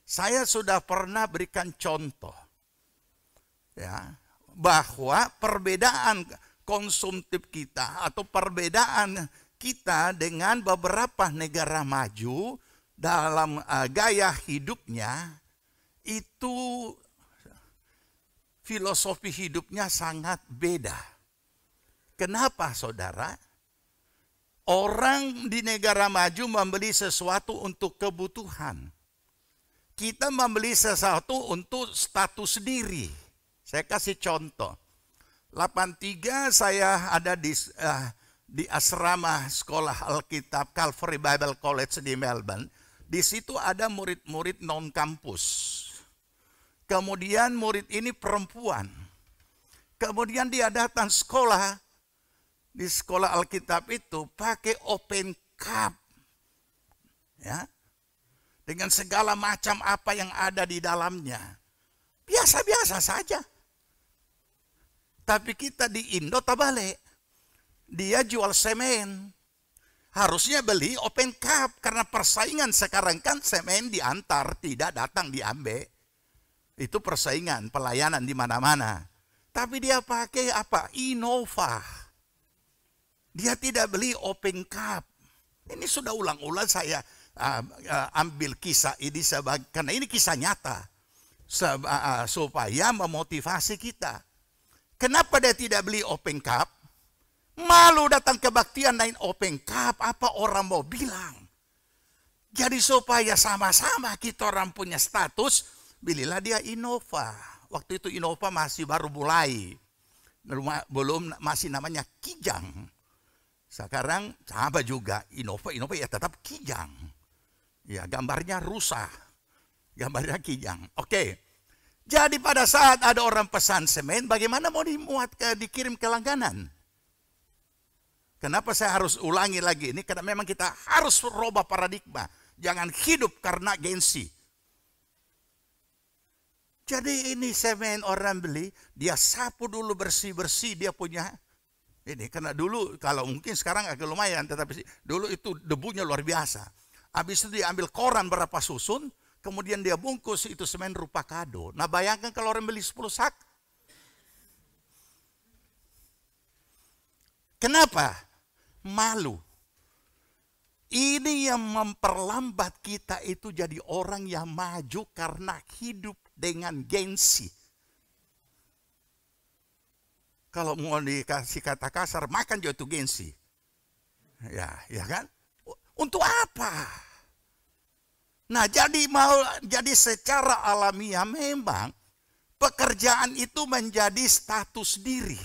Saya sudah pernah berikan contoh, ya, bahwa perbedaan konsumtif kita atau perbedaan kita dengan beberapa negara maju dalam gaya hidupnya, itu filosofi hidupnya sangat beda. Kenapa, saudara? Orang di negara maju membeli sesuatu untuk kebutuhan. Kita membeli sesuatu untuk status diri. Saya kasih contoh. 83 saya ada di asrama sekolah Alkitab Calvary Bible College di Melbourne. Di situ ada murid-murid non-kampus. Kemudian murid ini perempuan. Kemudian dia datang sekolah. Di sekolah Alkitab itu pakai open cup. Ya. Dengan segala macam apa yang ada di dalamnya. Biasa-biasa saja. Tapi kita di Indo terbalik. Dia jual semen. Harusnya beli open cup. Karena persaingan sekarang kan semen diantar, tidak datang diambil. Itu persaingan, pelayanan di mana-mana. Tapi dia pakai apa? Innova. Dia tidak beli open cup. Ini sudah ulang-ulang saya ambil kisah ini karena ini kisah nyata. Supaya memotivasi kita. Kenapa dia tidak beli open cup? Malu datang kebaktian naik open cup, apa orang mau bilang? Jadi supaya sama-sama kita orang punya status, belilah dia Innova. Waktu itu Innova masih baru mulai. Belum masih namanya Kijang. Sekarang sama juga Innova ya tetap Kijang. Ya, gambarnya rusak. Gambarnya Kijang. Oke. Jadi pada saat ada orang pesan semen, bagaimana mau dikirim ke langganan? Kenapa saya harus ulangi lagi ini? Karena memang kita harus rubah paradigma. Jangan hidup karena gengsi. Jadi ini semen orang beli, dia sapu dulu bersih-bersih, dia punya ini. Karena dulu, kalau mungkin sekarang agak lumayan, tetapi dulu itu debunya luar biasa. Habis itu dia ambil koran berapa susun, kemudian dia bungkus itu semen rupa kado. Nah bayangkan kalau orang beli 10 sak. Kenapa? Malu. Ini yang memperlambat kita itu jadi orang yang maju karena hidup dengan gengsi. Kalau mau dikasih kata kasar, makan juga itu gengsi. Ya kan? Untuk apa? Nah, jadi secara alamiah memang pekerjaan itu menjadi status diri.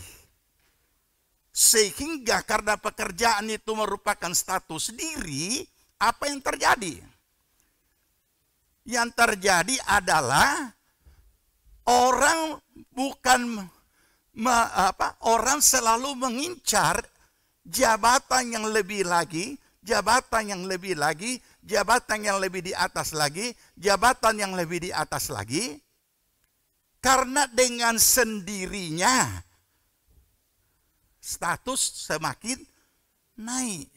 Sehingga karena pekerjaan itu merupakan status diri, apa yang terjadi? Yang terjadi adalah orang bukan Orang selalu mengincar jabatan yang lebih lagi, jabatan yang lebih lagi, jabatan yang lebih di atas lagi, jabatan yang lebih di atas lagi. Karena dengan sendirinya status semakin naik.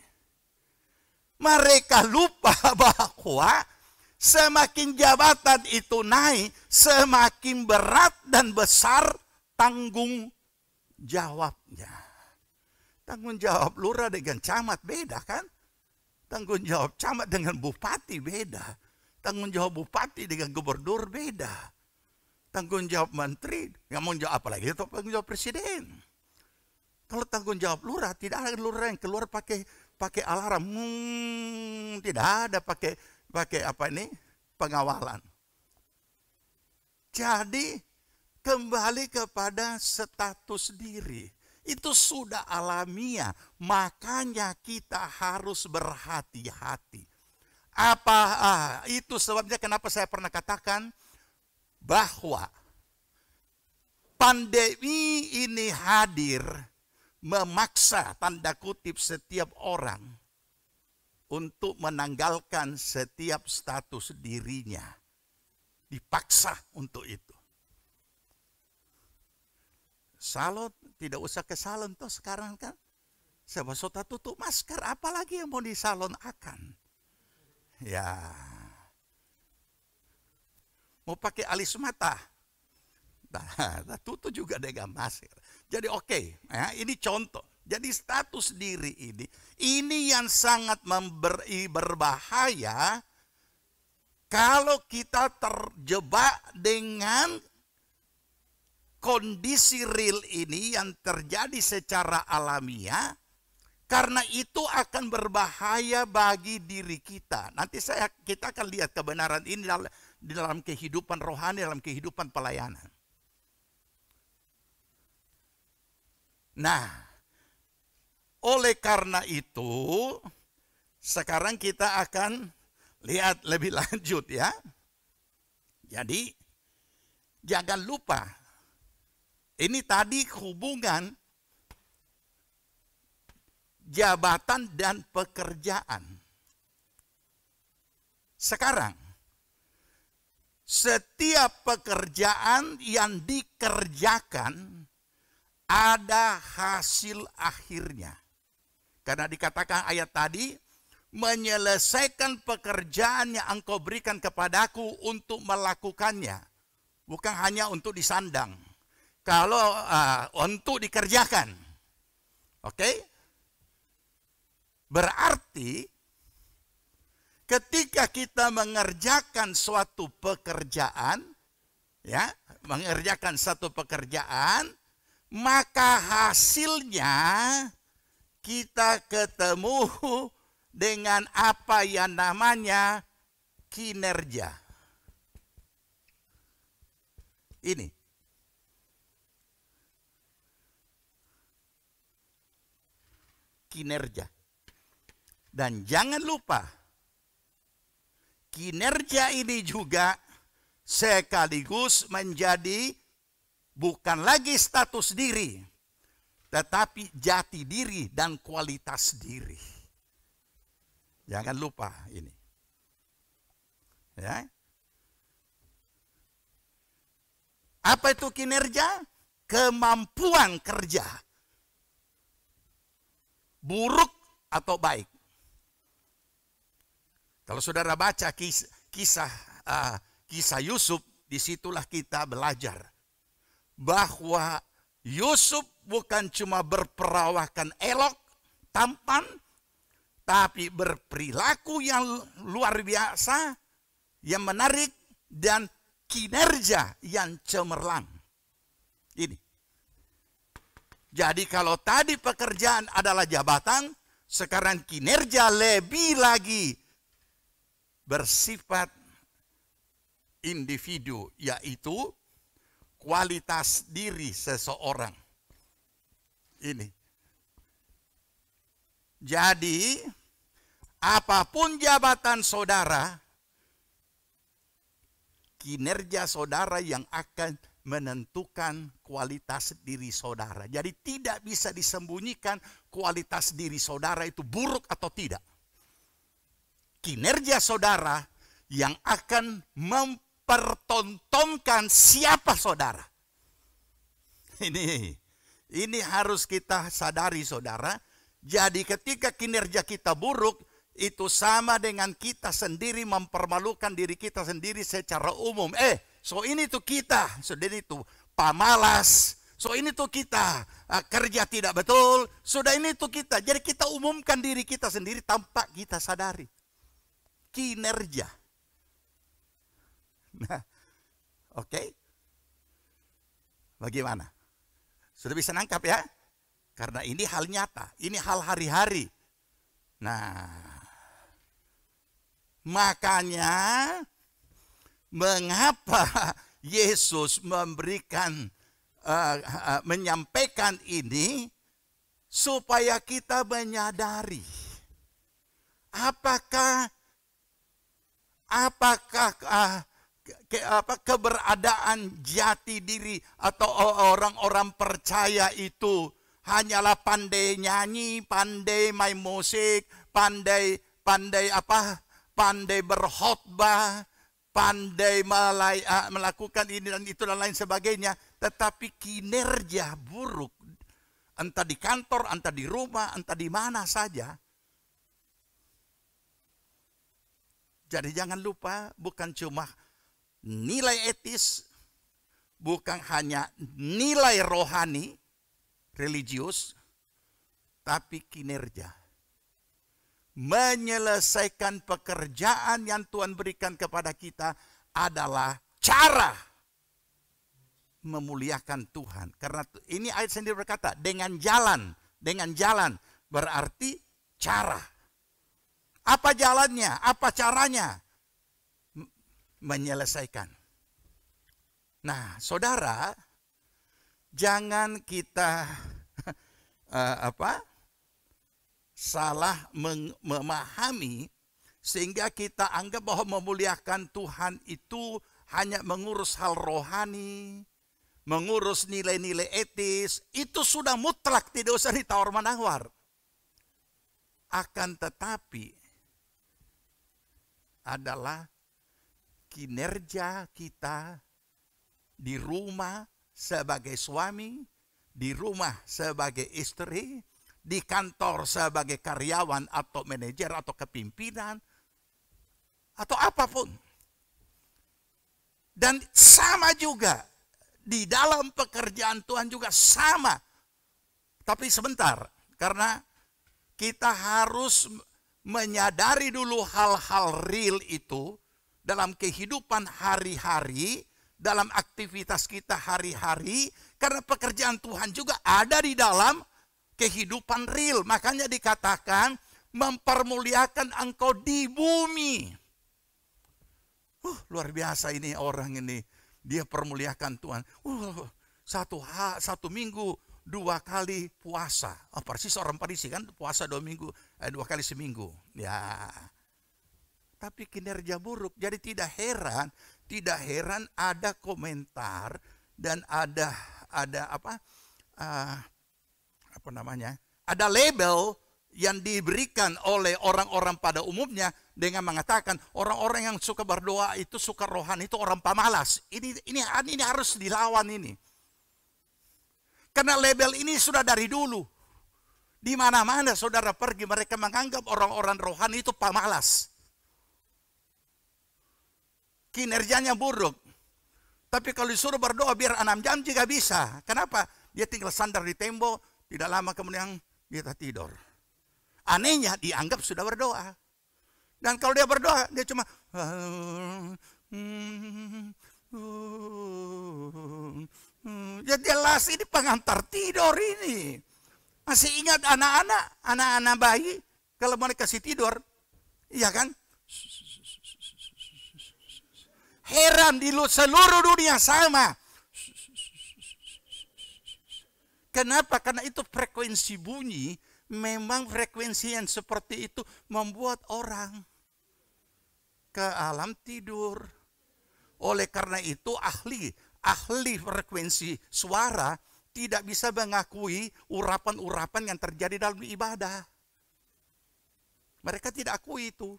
Mereka lupa bahwa semakin jabatan itu naik, semakin berat dan besar tanggung jawabnya. Tanggung jawab lurah dengan camat beda kan? Tanggung jawab camat dengan bupati beda. Tanggung jawab bupati dengan gubernur beda. Tanggung jawab menteri, tanggung jawab apalagi itu tanggung jawab presiden. Kalau tanggung jawab lurah, tidak ada lurah yang keluar pakai alarm. Tidak ada pakai pengawalan. Jadi kembali kepada status diri. Itu sudah alamiah. Makanya kita harus berhati-hati. Itu sebabnya kenapa saya pernah katakan bahwa pandemi ini hadir memaksa tanda kutip setiap orang untuk menanggalkan setiap status dirinya. Dipaksa untuk itu. Salon, tidak usah ke salon toh sekarang kan. Sebab sudah tutup masker, apalagi yang mau di salon akan. Ya. Mau pakai alis mata. Nah, tutup juga dengan masker. Jadi oke, ya, ini contoh. Jadi status diri ini yang sangat berbahaya kalau kita terjebak dengan kondisi real ini yang terjadi secara alamiah, karena itu akan berbahaya bagi diri kita. Nanti kita akan lihat kebenaran ini di dalam kehidupan rohani, dalam kehidupan pelayanan. Nah, oleh karena itu, sekarang kita akan lihat lebih lanjut ya. Jadi, jangan lupa, ini tadi hubungan jabatan dan pekerjaan. Sekarang, setiap pekerjaan yang dikerjakan ada hasil akhirnya. Karena dikatakan ayat tadi, menyelesaikan pekerjaan yang engkau berikan kepadaku untuk melakukannya. Bukan hanya untuk disandang. Kalau untuk dikerjakan. Oke? Berarti ketika kita mengerjakan suatu pekerjaan, ya, mengerjakan satu pekerjaan, maka hasilnya kita ketemu dengan apa yang namanya kinerja. Ini. Kinerja. Dan jangan lupa, kinerja ini juga sekaligus menjadi bukan lagi status diri, tetapi jati diri dan kualitas diri. Jangan lupa ini. Ya. Apa itu kinerja? Kemampuan kerja. Buruk atau baik. Kalau saudara baca kisah Yusuf, disitulah kita belajar bahwa Yusuf bukan cuma berperawakan elok, tampan, tapi berperilaku yang luar biasa, yang menarik, dan kinerja yang cemerlang. Ini. Jadi kalau tadi pekerjaan adalah jabatan, sekarang kinerja lebih lagi bersifat individu, yaitu kualitas diri seseorang. Ini. Jadi, apapun jabatan saudara, kinerja saudara yang akan menentukan kualitas diri saudara. Jadi tidak bisa disembunyikan kualitas diri saudara itu buruk atau tidak. Kinerja saudara yang akan mempertontonkan siapa saudara. Ini harus kita sadari saudara. Jadi ketika kinerja kita buruk, itu sama dengan kita sendiri mempermalukan diri kita sendiri secara umum. So ini tuh kita, so ini tuh pamalas, so ini tuh kita kerja tidak betul, sudah ini tuh kita. Jadi kita umumkan diri kita sendiri tanpa kita sadari. Kinerja. Nah, oke. Bagaimana? Sudah bisa nangkap ya? Karena ini hal nyata, ini hal hari-hari. Nah, makanya mengapa Yesus menyampaikan ini supaya kita menyadari apakah keberadaan jati diri atau orang-orang percaya itu hanyalah pandai nyanyi, pandai main musik, pandai berkhotbah, pandai melakukan ini dan itu dan lain sebagainya, tetapi kinerja buruk, entah di kantor, entah di rumah, entah di mana saja. Jadi jangan lupa, bukan cuma nilai etis, bukan hanya nilai rohani, religius, tapi kinerja. Menyelesaikan pekerjaan yang Tuhan berikan kepada kita adalah cara memuliakan Tuhan. Karena ini ayat sendiri berkata, dengan jalan berarti cara. Apa jalannya? Apa caranya? Menyelesaikan. Nah, saudara, jangan kita salah memahami sehingga kita anggap bahwa memuliakan Tuhan itu hanya mengurus hal rohani, mengurus nilai-nilai etis, itu sudah mutlak, tidak usah ditawar-menawar. Akan tetapi adalah kinerja kita di rumah sebagai suami, di rumah sebagai istri, di kantor sebagai karyawan atau manajer atau kepimpinan, atau apapun. Dan sama juga, di dalam pekerjaan Tuhan juga sama. Tapi sebentar, karena kita harus menyadari dulu hal-hal real itu dalam kehidupan hari-hari, dalam aktivitas kita hari-hari, karena pekerjaan Tuhan juga ada di dalam kehidupan real. Makanya dikatakan mempermuliakan engkau di bumi. Luar biasa ini orang ini. Dia permuliakan Tuhan. Satu minggu 2 kali puasa. Persis orang Parisi kan puasa 2 kali seminggu. Ya. Tapi kinerja buruk. Jadi tidak heran ada komentar dan ada ada label yang diberikan oleh orang-orang pada umumnya dengan mengatakan orang-orang yang suka berdoa itu, suka rohani itu orang pemalas. Ini harus dilawan ini. Karena label ini sudah dari dulu. Di mana-mana saudara pergi, mereka menganggap orang-orang rohani itu pemalas. Kinerjanya buruk. Tapi kalau disuruh berdoa biar 6 jam juga bisa. Kenapa? Dia tinggal sandar di tembok, tidak lama kemudian dia tidur. Anehnya dianggap sudah berdoa. Dan kalau dia berdoa, dia cuma ya jelas ini pengantar tidur ini. Masih ingat anak-anak bayi kalau mau dikasih tidur, iya kan? Heran di seluruh dunia sama. Kenapa? Karena itu frekuensi bunyi, memang frekuensi yang seperti itu membuat orang ke alam tidur. Oleh karena itu ahli frekuensi suara tidak bisa mengakui urapan-urapan yang terjadi dalam ibadah. Mereka tidak akui itu.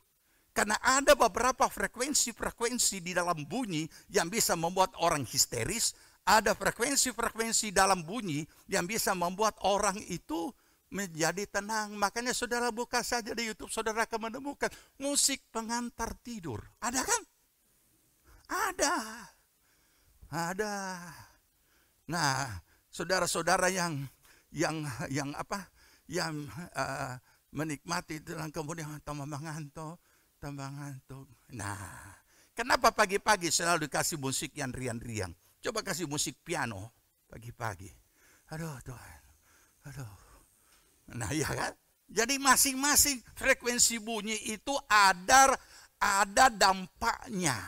Karena ada beberapa frekuensi-frekuensi di dalam bunyi yang bisa membuat orang histeris. Ada frekuensi-frekuensi dalam bunyi yang bisa membuat orang itu menjadi tenang. Makanya saudara buka saja di YouTube, saudara akan menemukan musik pengantar tidur. Ada kan? Ada. Nah, saudara-saudara yang menikmati itu kemudian tambah ngantuk. Nah, kenapa pagi-pagi selalu dikasih musik yang riang-riang? Coba kasih musik piano pagi-pagi. Aduh Tuhan. Aduh. Nah, ya kan? Jadi masing-masing frekuensi bunyi itu ada dampaknya.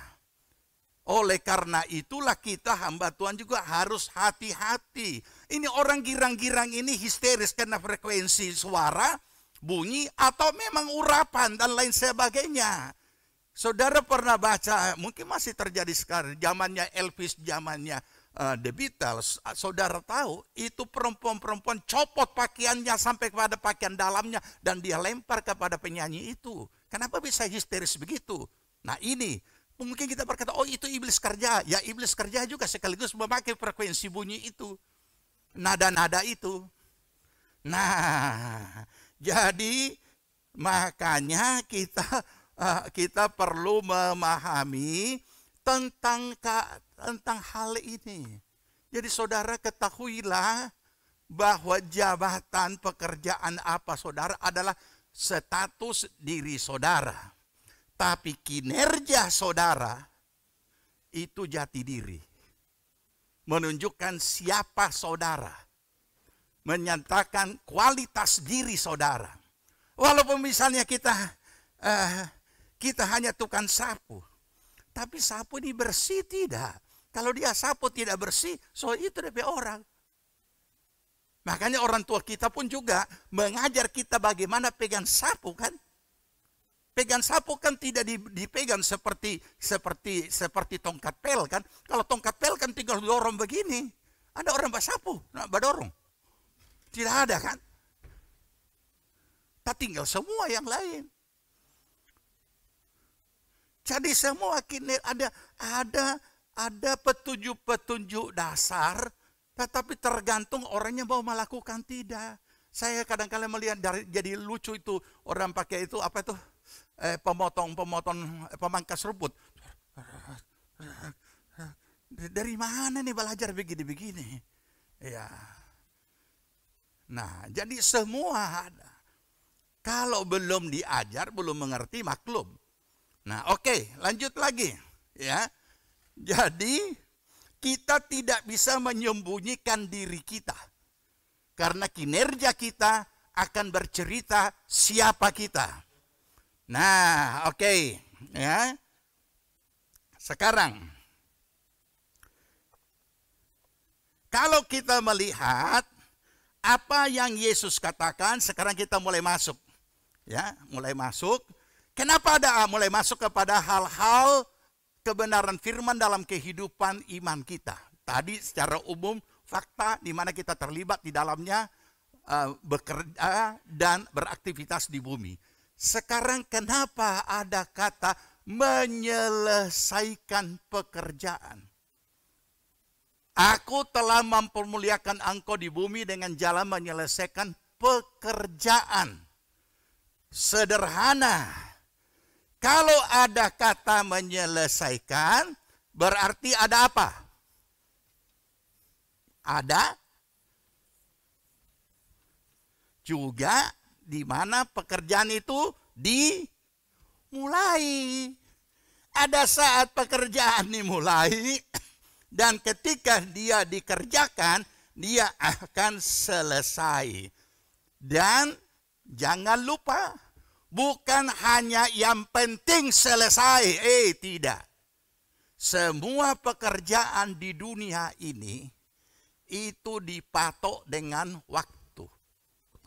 Oleh karena itulah kita hamba Tuhan juga harus hati-hati. Ini orang girang-girang ini histeris karena frekuensi suara, bunyi, atau memang urapan dan lain sebagainya. Saudara pernah baca, mungkin masih terjadi sekarang, zamannya Elvis, zamannya The Beatles. Saudara tahu, itu perempuan-perempuan copot pakaiannya sampai kepada pakaian dalamnya dan dia lempar kepada penyanyi itu. Kenapa bisa histeris begitu? Nah ini, mungkin kita berkata, oh itu iblis kerja. Ya iblis kerja juga sekaligus memakai frekuensi bunyi itu. Nada-nada itu. Nah, jadi makanya kita perlu memahami tentang hal ini. Jadi saudara ketahuilah bahwa jabatan pekerjaan apa saudara adalah status diri saudara. Tapi kinerja saudara itu jati diri. Menunjukkan siapa saudara. Menyatakan kualitas diri saudara. Walaupun misalnya kita hanya tukang sapu. Tapi sapu ini bersih tidak. Kalau dia sapu tidak bersih, so itu dari orang. Makanya orang tua kita pun juga mengajar kita bagaimana pegang sapu kan. Pegang sapu kan tidak dipegang seperti tongkat pel kan. Kalau tongkat pel kan tinggal dorong begini. Ada orang bersapu, nah berdorong. Tidak ada kan? Tak tinggal semua yang lain. Jadi semua kini ada petunjuk-petunjuk dasar, tetapi tergantung orangnya mau melakukan tidak. Saya kadang-kadang melihat jadi lucu itu orang pakai itu apa itu pemangkas rumput. Dari mana nih belajar begini-begini? Ya. Nah, jadi semua ada. Kalau belum diajar, belum mengerti, maklum. Nah, oke, lanjut lagi, ya. Jadi kita tidak bisa menyembunyikan diri kita. Karena kinerja kita akan bercerita siapa kita. Nah, oke, ya. Sekarang kalau kita melihat apa yang Yesus katakan, sekarang kita mulai masuk. Ya, mulai masuk. Kenapa mulai masuk kepada hal-hal kebenaran firman dalam kehidupan iman kita. Tadi secara umum fakta di mana kita terlibat di dalamnya, bekerja dan beraktivitas di bumi. Sekarang kenapa ada kata menyelesaikan pekerjaan? Aku telah mempermuliakan engkau di bumi dengan jalan menyelesaikan pekerjaan. Sederhana. Kalau ada kata menyelesaikan, berarti ada apa? Ada juga di mana pekerjaan itu dimulai. Ada saat pekerjaan dimulai dan ketika dia dikerjakan, dia akan selesai. Dan jangan lupa, bukan hanya yang penting selesai. Tidak. Semua pekerjaan di dunia ini itu dipatok dengan waktu.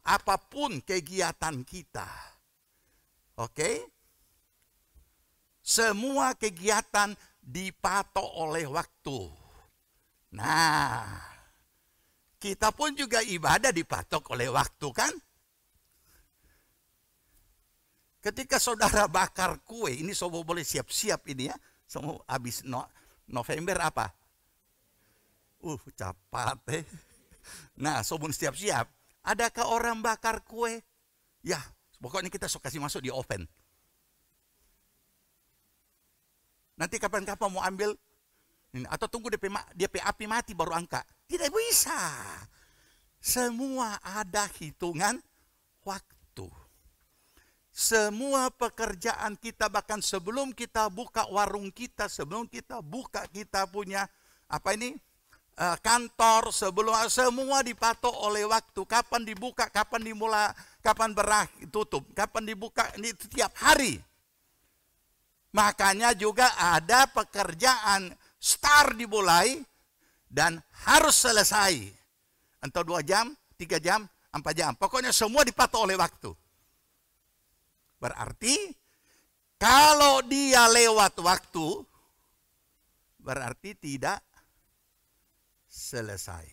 Apapun kegiatan kita. Oke? Semua kegiatan dipatok oleh waktu. Nah, kita pun juga ibadah dipatok oleh waktu kan? Ketika saudara bakar kue, ini semua boleh siap-siap ini ya. Semua habis November apa? Cepat Nah, sobun siap-siap. Adakah orang bakar kue? Ya, pokoknya kita suka kasih masuk di oven. Nanti kapan-kapan mau ambil, atau tunggu DP api mati baru angkat. Tidak bisa. Semua ada hitungan waktu. Semua pekerjaan kita, bahkan sebelum kita buka warung kita, sebelum kita buka kita punya kantor, semua dipatok oleh waktu. Kapan dibuka, kapan dimulai, kapan berakhir, tutup, kapan dibuka, ini setiap hari. Makanya juga ada pekerjaan start dimulai dan harus selesai. Entah 2 jam, 3 jam, 4 jam. Pokoknya semua dipatok oleh waktu. Berarti kalau dia lewat waktu, berarti tidak selesai.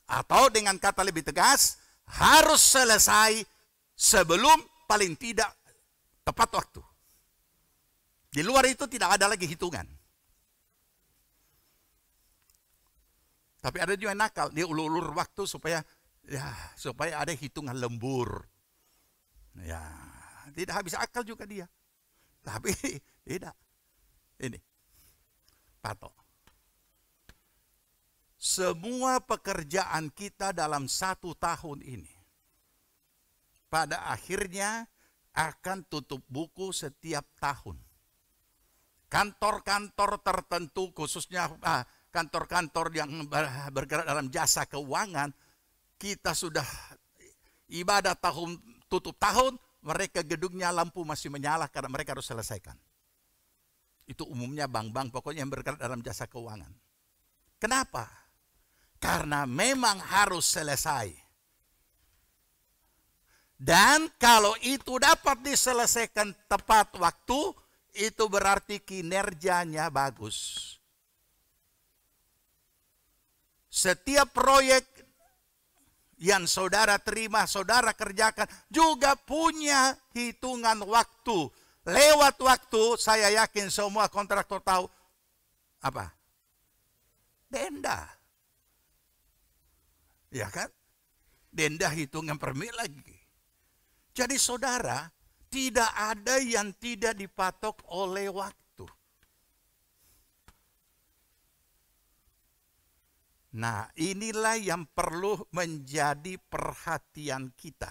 Atau dengan kata lebih tegas, harus selesai sebelum paling tidak tepat waktu. Di luar itu tidak ada lagi hitungan. Tapi ada juga yang nakal, dia ulur-ulur waktu supaya ada hitungan lembur. Ya, tidak habis akal juga dia. Tapi tidak. Ini patok. Semua pekerjaan kita dalam 1 tahun ini pada akhirnya akan tutup buku setiap tahun. Kantor-kantor tertentu, khususnya kantor-kantor yang bergerak dalam jasa keuangan, kita sudah ibadah tahun tutup tahun, mereka gedungnya lampu masih menyala karena mereka harus selesaikan. Itu umumnya bank-bank pokoknya yang bergerak dalam jasa keuangan. Kenapa? Karena memang harus selesai. Dan kalau itu dapat diselesaikan tepat waktu, itu berarti kinerjanya bagus. Setiap proyek yang saudara terima, saudara kerjakan, juga punya hitungan waktu. Lewat waktu, saya yakin semua kontraktor tahu apa? Denda. Ya kan? Denda hitungan per mil lagi. Jadi saudara, tidak ada yang tidak dipatok oleh waktu. Nah, inilah yang perlu menjadi perhatian kita.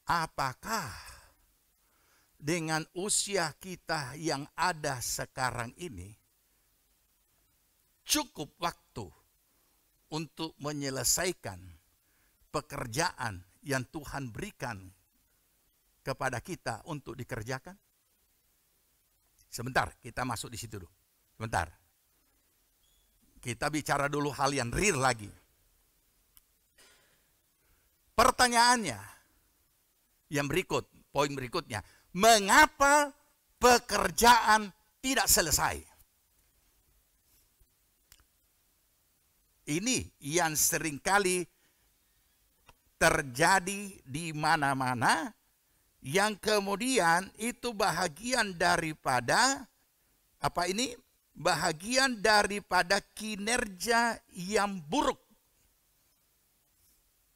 Apakah dengan usia kita yang ada sekarang ini cukup waktu untuk menyelesaikan pekerjaan yang Tuhan berikan kepada kita untuk dikerjakan? Sebentar, kita masuk di situ dulu. Sebentar. Kita bicara dulu hal yang real lagi. Pertanyaannya yang berikut, poin berikutnya. Mengapa pekerjaan tidak selesai? Ini yang seringkali terjadi di mana-mana, yang kemudian itu bahagian daripada bahagian daripada kinerja yang buruk.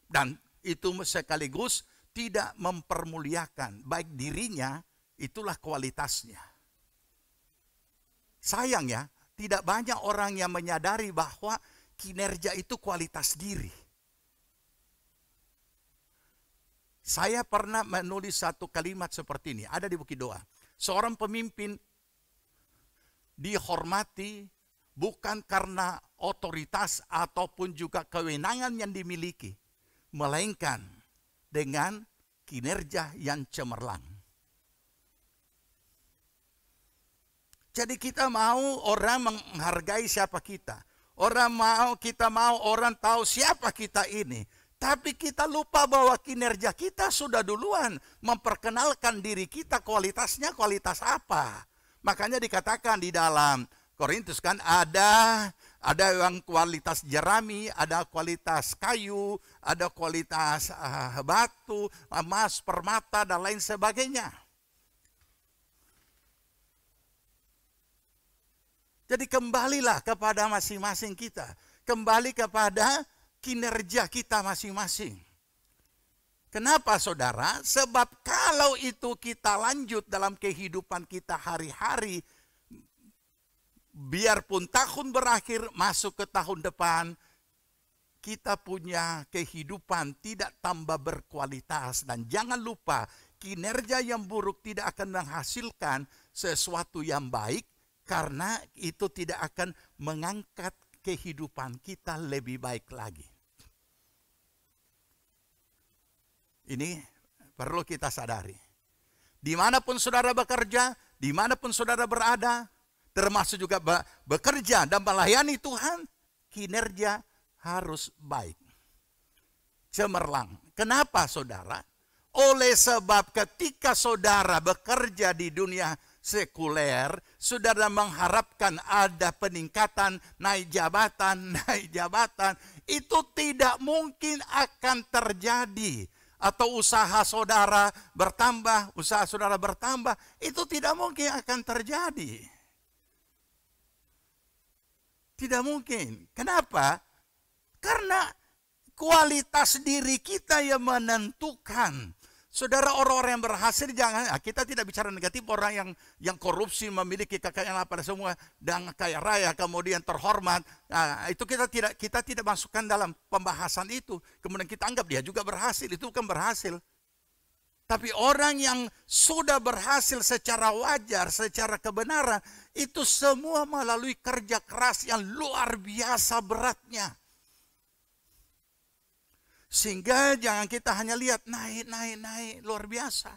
Dan itu sekaligus tidak mempermuliakan baik dirinya, itulah kualitasnya. Sayangnya, tidak banyak orang yang menyadari bahwa kinerja itu kualitas diri. Saya pernah menulis satu kalimat seperti ini, ada di Bukit Doa. Seorang pemimpin dihormati bukan karena otoritas ataupun juga kewenangan yang dimiliki, melainkan dengan kinerja yang cemerlang. Jadi kita mau orang menghargai siapa kita. Kita mau orang tahu siapa kita ini. Tapi kita lupa bahwa kinerja kita sudah duluan memperkenalkan diri kita, kualitasnya kualitas apa. Makanya dikatakan di dalam Korintus kan ada yang kualitas jerami, ada kualitas kayu, ada kualitas batu, emas, permata, dan lain sebagainya. Jadi kembalilah kepada masing-masing kita. Kembali kepada kinerja kita masing-masing. Kenapa saudara? Sebab kalau itu kita lanjut dalam kehidupan kita hari-hari, biarpun tahun berakhir masuk ke tahun depan, kita punya kehidupan tidak tambah berkualitas. Dan jangan lupa, kinerja yang buruk tidak akan menghasilkan sesuatu yang baik, karena itu tidak akan mengangkat kehidupan kita lebih baik lagi. Ini perlu kita sadari. Dimanapun saudara bekerja, dimanapun saudara berada, termasuk juga bekerja dan melayani Tuhan, kinerja harus baik, cemerlang. Kenapa saudara? Oleh sebab ketika saudara bekerja di dunia sekuler, saudara mengharapkan ada peningkatan, naik jabatan, itu tidak mungkin akan terjadi. Atau usaha saudara bertambah, itu tidak mungkin akan terjadi. Tidak mungkin. Kenapa? Karena kualitas diri kita yang menentukan. Saudara, orang-orang yang berhasil, jangan, kita tidak bicara negatif orang yang korupsi, memiliki kekayaan apa semua, dan kaya raya, kemudian terhormat. Nah, itu kita tidak masukkan dalam pembahasan itu. Kemudian kita anggap dia juga berhasil, itu bukan berhasil. Tapi orang yang sudah berhasil secara wajar, secara kebenaran, itu semua melalui kerja keras yang luar biasa beratnya. Sehingga jangan kita hanya lihat naik, luar biasa.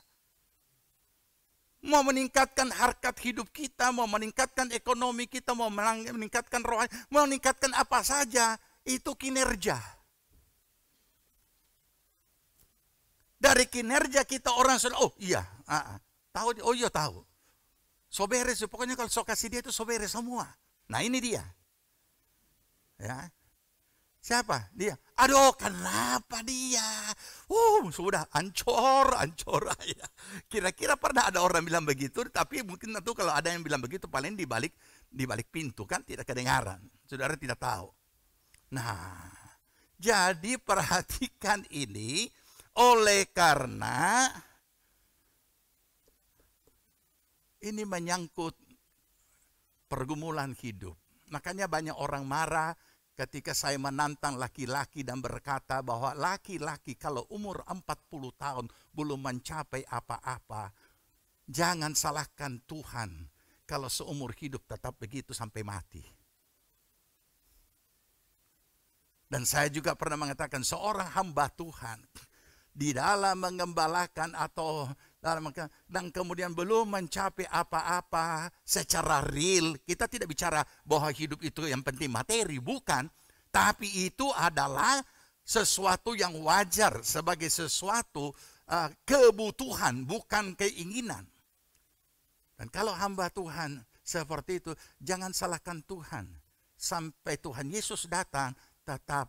Mau meningkatkan harkat hidup kita, mau meningkatkan ekonomi kita, mau meningkatkan rohani, mau meningkatkan apa saja, itu kinerja. Dari kinerja kita orang sudah, oh iya, tahu, oh iya tahu. So beres, pokoknya kalau so kasih dia itu so beres semua. Nah ini dia. Ya. Siapa? Dia. Aduh, kenapa dia? Sudah ancur ya. Kira-kira pernah ada orang bilang begitu, tapi mungkin tentu kalau ada yang bilang begitu paling di balik pintu kan tidak kedengaran. Saudara tidak tahu. Nah, jadi perhatikan ini, oleh karena ini menyangkut pergumulan hidup. Makanya banyak orang marah ketika saya menantang laki-laki dan berkata bahwa laki-laki kalau umur 40 tahun belum mencapai apa-apa, jangan salahkan Tuhan kalau seumur hidup tetap begitu sampai mati. Dan saya juga pernah mengatakan seorang hamba Tuhan di dalam mengembalakan atau dan kemudian belum mencapai apa-apa secara real. Kita tidak bicara bahwa hidup itu yang penting materi, bukan. Tapi itu adalah sesuatu yang wajar sebagai sesuatu kebutuhan, bukan keinginan. Dan kalau hamba Tuhan seperti itu, jangan salahkan Tuhan. Sampai Tuhan Yesus datang, tetap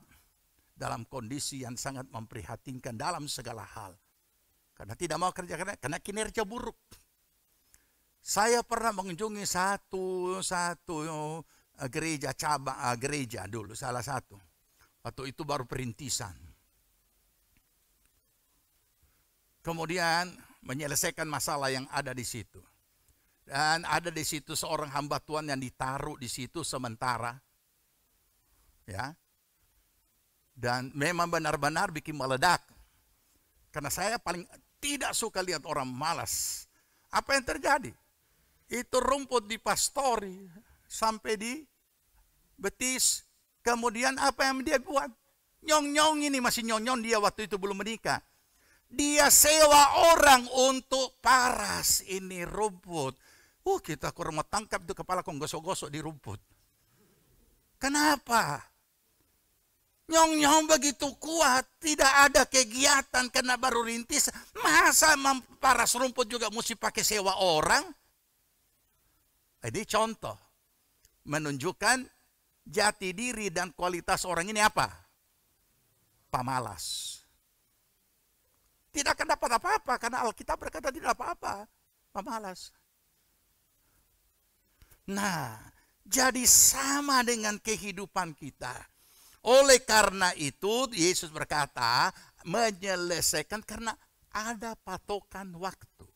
dalam kondisi yang sangat memprihatinkan dalam segala hal. Karena tidak mau kerja, karena kinerja buruk. Saya pernah mengunjungi satu gereja gereja dulu, salah satu. Waktu itu baru perintisan. Kemudian menyelesaikan masalah yang ada di situ. Dan ada di situ seorang hamba Tuhan yang ditaruh di situ sementara. Ya. Dan memang benar-benar bikin meledak. Karena saya paling tidak suka lihat orang malas. Apa yang terjadi? Itu rumput dipastori sampai di betis. Kemudian apa yang dia buat? Nyong-nyong ini masih nyong-nyong dia waktu itu belum menikah. Dia sewa orang untuk paras ini rumput. Kita kurang mau tangkap itu kepala kong gosok-gosok di rumput. Kenapa? Nyong-nyong begitu kuat, tidak ada kegiatan karena baru rintis. Masa paras rumput juga mesti pakai sewa orang? Ini contoh menunjukkan jati diri dan kualitas orang ini apa? Pamalas. Tidak akan dapat apa-apa karena Alkitab berkata tidak apa-apa. Pamalas. Nah, jadi sama dengan kehidupan kita. Oleh karena itu Yesus berkata menyelesaikan karena ada patokan waktu.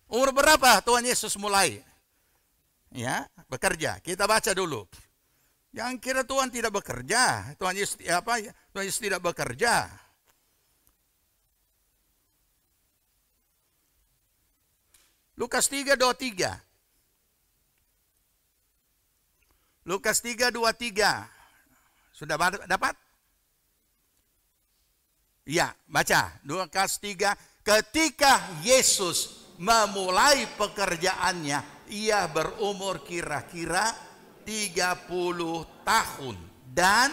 Umur berapa Tuhan Yesus mulai? Ya, bekerja. Kita baca dulu. Yang kira Tuhan tidak bekerja, Tuhan Yesus Tuhan Yesus tidak bekerja. Lukas 3:23. Lukas 3:23. Sudah dapat? Ya, baca. Lukas 3. Ketika Yesus memulai pekerjaannya, ia berumur kira-kira 30 tahun. Dan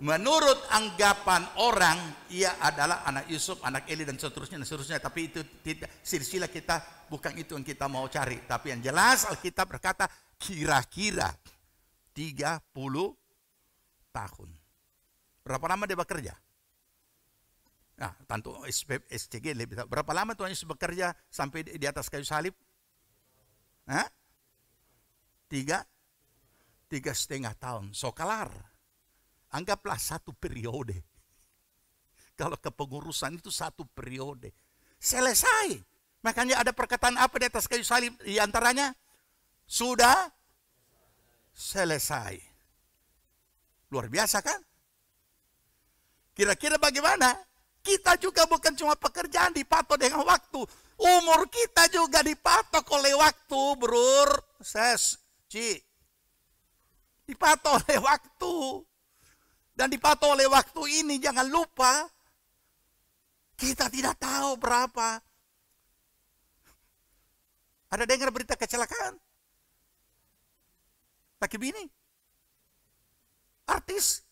menurut anggapan orang, ia adalah anak Yusuf, anak Eli, dan seterusnya. Tapi itu tidak, silsilah kita bukan itu yang kita mau cari. Tapi yang jelas Alkitab berkata kira-kira 30 tahun. Berapa lama dia bekerja? Nah, tentu SCG lebih tahu. Berapa lama Tuhan Yesus bekerja sampai di atas kayu salib? Hah? 3,5 tahun. So kelar. Anggaplah 1 periode. Kalau kepengurusan itu 1 periode. Selesai. Makanya ada perkataan apa di atas kayu salib? Di antaranya, sudah selesai. Luar biasa kan? Kira-kira bagaimana? Kita juga bukan cuma pekerjaan dipatok dengan waktu. Umur kita juga dipatok oleh waktu, Brur. Dipatok oleh waktu. Dan dipatok oleh waktu ini, jangan lupa, kita tidak tahu berapa. Ada dengar berita kecelakaan? Laki bini? Artis?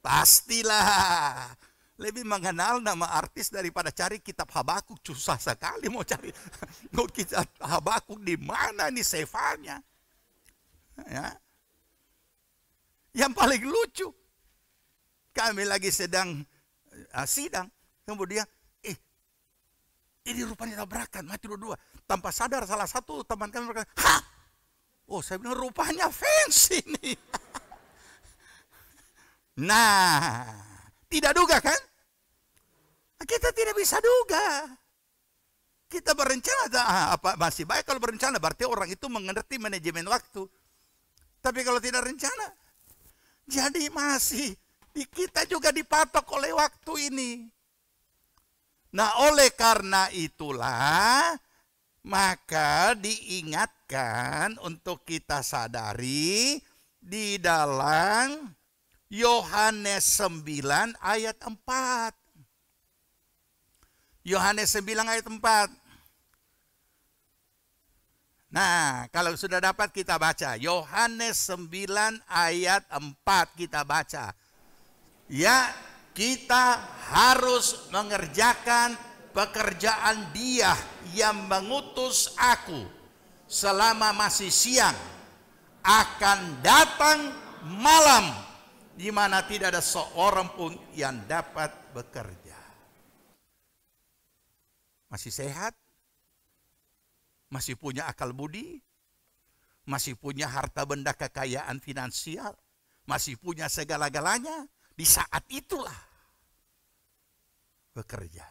Pastilah. Lebih mengenal nama artis daripada cari kitab Habakuk. Susah sekali mau cari kitab Habakuk di mana nih sefanya. Ya. Yang paling lucu, kami lagi sedang sidang, kemudian ini rupanya tabrakan, mati dua-dua. Tanpa sadar salah satu teman kami berkata, "Hah? Oh, saya bilang rupanya fans ini." Nah, tidak duga kan? Kita tidak bisa duga. Kita berencana, masih baik kalau berencana, berarti orang itu mengerti manajemen waktu. Tapi kalau tidak rencana, jadi masih kita juga dipatok oleh waktu ini. Nah, oleh karena itulah, maka diingatkan untuk kita sadari di dalam Yohanes 9 ayat 4. Yohanes 9 ayat 4. Nah, kalau sudah dapat kita baca. Yohanes 9 ayat 4 kita baca. Ya, kita harus mengerjakan pekerjaan Dia yang mengutus aku selama masih siang. Akan datang malam di mana tidak ada seorang pun yang dapat bekerja. Masih sehat? Masih punya akal budi? Masih punya harta benda kekayaan finansial? Masih punya segala-galanya? Di saat itulah bekerja.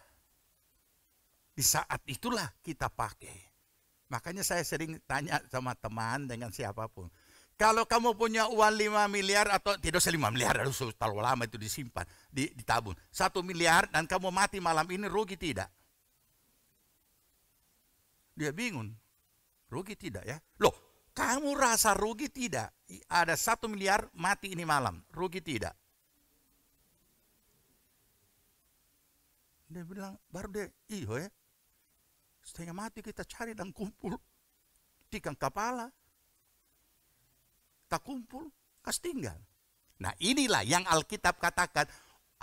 Di saat itulah kita pakai. Makanya saya sering tanya sama teman dengan siapapun. Kalau kamu punya uang 5 miliar atau tidak usah 5 miliar, terlalu lama itu disimpan, ditabung. 1 miliar dan kamu mati malam ini, rugi tidak? Dia bingung. Rugi tidak ya? Loh, kamu rasa rugi tidak? Ada 1 miliar mati ini malam, rugi tidak? Dia bilang, baru dia, iyo ya. Setengah mati kita cari dan kumpul. Tikang kepala. Tak kumpul, kas tinggal. Nah, inilah yang Alkitab katakan,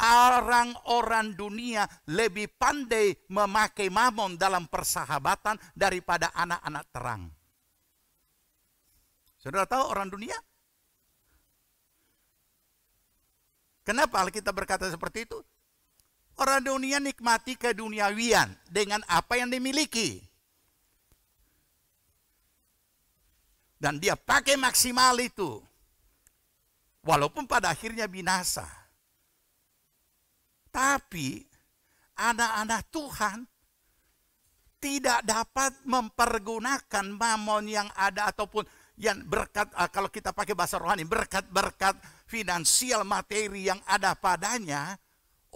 orang-orang dunia lebih pandai memakai mamon dalam persahabatan daripada anak-anak terang. Saudara tahu orang dunia? Kenapa Alkitab berkata seperti itu? Orang dunia nikmati keduniawian dengan apa yang dimiliki. Dan dia pakai maksimal itu. Walaupun pada akhirnya binasa. Tapi anak-anak Tuhan tidak dapat mempergunakan mamon yang ada ataupun yang berkat, kalau kita pakai bahasa rohani, berkat-berkat finansial materi yang ada padanya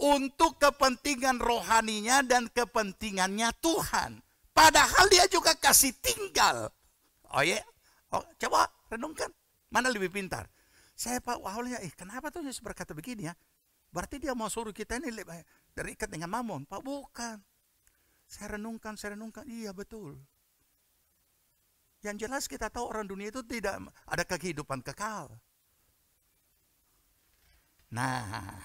untuk kepentingan rohaninya dan kepentingannya Tuhan. Padahal dia juga kasih tinggal. Oh ya, coba renungkan, mana lebih pintar? Saya Pak awalnya, kenapa tuh Yesus berkata begini ya? Berarti dia mau suruh kita ini terikat dengan mamon. Pak bukan. Saya renungkan, iya betul. Yang jelas kita tahu orang dunia itu tidak ada kehidupan kekal. Nah,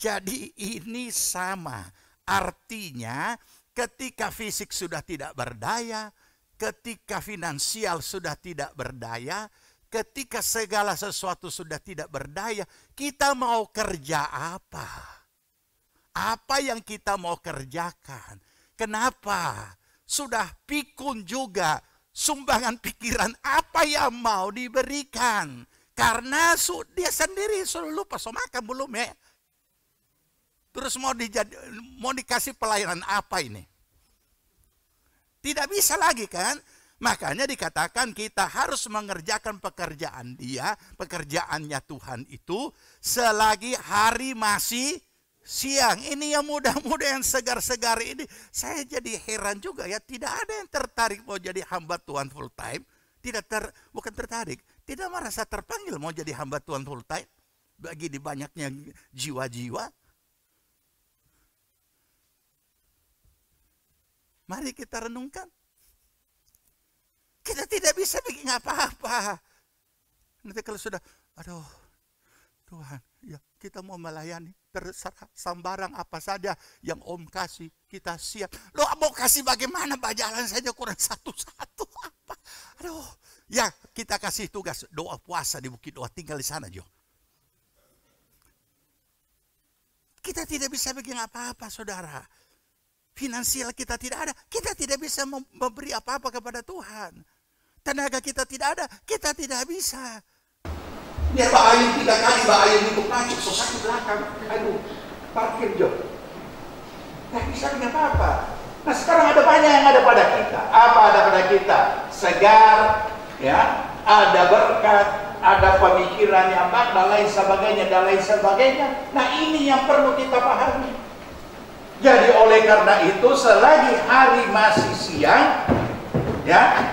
jadi ini sama. Artinya ketika fisik sudah tidak berdaya, ketika finansial sudah tidak berdaya, ketika segala sesuatu sudah tidak berdaya, kita mau kerja apa? Apa yang kita mau kerjakan? Kenapa? Sudah pikun juga sumbangan pikiran apa yang mau diberikan. Karena dia sendiri sudah lupa, so makan belum ya? Terus mau dikasih pelayanan apa ini? Tidak bisa lagi kan? Makanya dikatakan kita harus mengerjakan pekerjaan pekerjaannya Tuhan itu selagi hari masih siang. Ini yang muda-muda yang segar-segar ini, saya jadi heran juga ya, tidak ada yang tertarik mau jadi hamba Tuhan full time. Bukan tertarik, tidak merasa terpanggil mau jadi hamba Tuhan full time. Bagi di banyaknya jiwa-jiwa. Mari kita renungkan. Kita tidak bisa bikin apa-apa. Nanti kalau sudah, aduh Tuhan, ya kita mau melayani, terserah sambarang apa saja yang Om kasih, kita siap. Lo mau kasih bagaimana, jalan saja kurang satu-satu apa. Aduh, ya kita kasih tugas doa puasa di Bukit Doa, tinggal di sana Jo. Kita tidak bisa bikin apa-apa saudara. Finansial kita tidak ada, kita tidak bisa memberi apa-apa kepada Tuhan. Tenaga kita tidak ada, kita tidak bisa. Biar Mbak Ayu 3 kali, Mbak Ayu untuk maju, susah di belakang. Aduh, parkir Jo. Tidak bisa bikin apa-apa. Nah sekarang ada banyak yang ada pada kita. Apa ada pada kita? Segar, ya, ada berkat, ada pemikiran yang baik, dan lain sebagainya. Nah ini yang perlu kita pahami. Jadi oleh karena itu selagi hari masih siang, ya,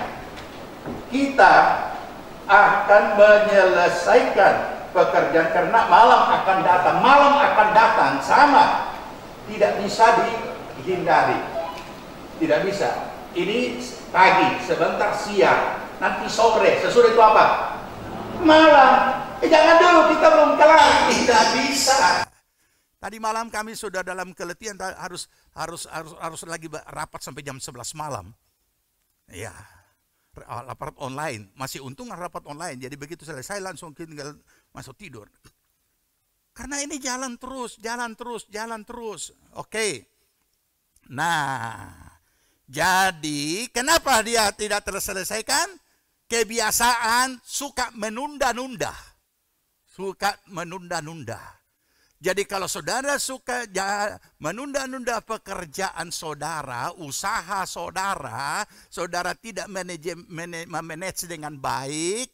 kita akan menyelesaikan pekerjaan karena malam akan datang. Malam akan datang sama, tidak bisa dihindari, tidak bisa. Ini pagi, sebentar siang, nanti sore. Sesudah itu apa? Malam. Jangan dulu, kita belum kelar, tidak bisa. Tadi malam kami sudah dalam keletihan, harus lagi rapat sampai jam 11 malam. Ya, rapat online. Masih untung rapat online. Jadi begitu selesai langsung tinggal masuk tidur. Karena ini jalan terus. Oke. Nah, jadi kenapa dia tidak terselesaikan? Kebiasaan suka menunda-nunda. Jadi kalau saudara suka menunda-nunda pekerjaan saudara, usaha saudara tidak memanage dengan baik,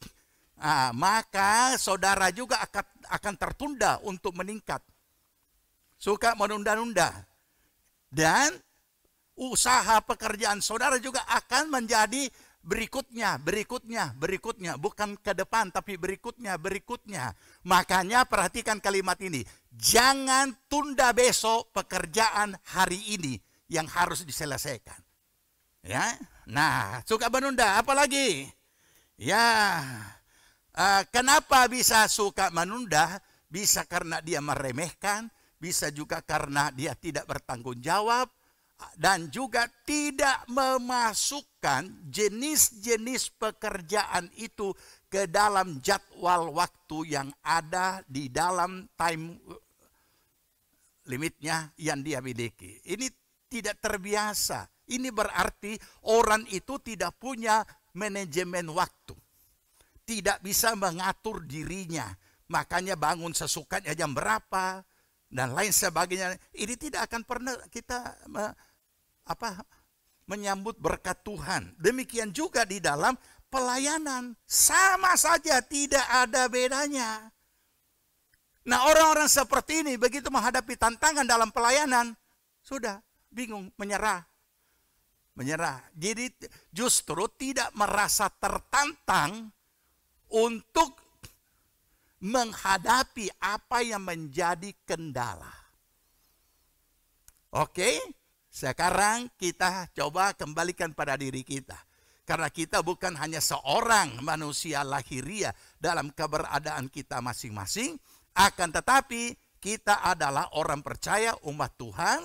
maka saudara juga akan tertunda untuk meningkat. Suka menunda-nunda. Dan usaha pekerjaan saudara juga akan menjadi berikutnya. Bukan ke depan, tapi berikutnya. Makanya perhatikan kalimat ini. Jangan tunda besok pekerjaan hari ini yang harus diselesaikan. Ya, nah suka menunda, apalagi? Ya, kenapa bisa suka menunda? Bisa karena dia meremehkan, bisa juga karena dia tidak bertanggung jawab, dan juga tidak memasukkan jenis-jenis pekerjaan itu ke dalam jadwal waktu yang ada di dalam time limitnya yang dia miliki. Ini tidak terbiasa. Ini berarti orang itu tidak punya manajemen waktu. Tidak bisa mengatur dirinya. Makanya bangun sesukanya jam berapa dan lain sebagainya. Ini tidak akan pernah kita menyambut berkat Tuhan. Demikian juga di dalam pelayanan. Sama saja, tidak ada bedanya. Nah, orang-orang seperti ini begitu menghadapi tantangan dalam pelayanan, sudah bingung, menyerah. Jadi justru tidak merasa tertantang untuk menghadapi apa yang menjadi kendala. Oke, sekarang kita coba kembalikan pada diri kita. Karena kita bukan hanya seorang manusia lahiriah dalam keberadaan kita masing-masing, akan tetapi kita adalah orang percaya, umat Tuhan,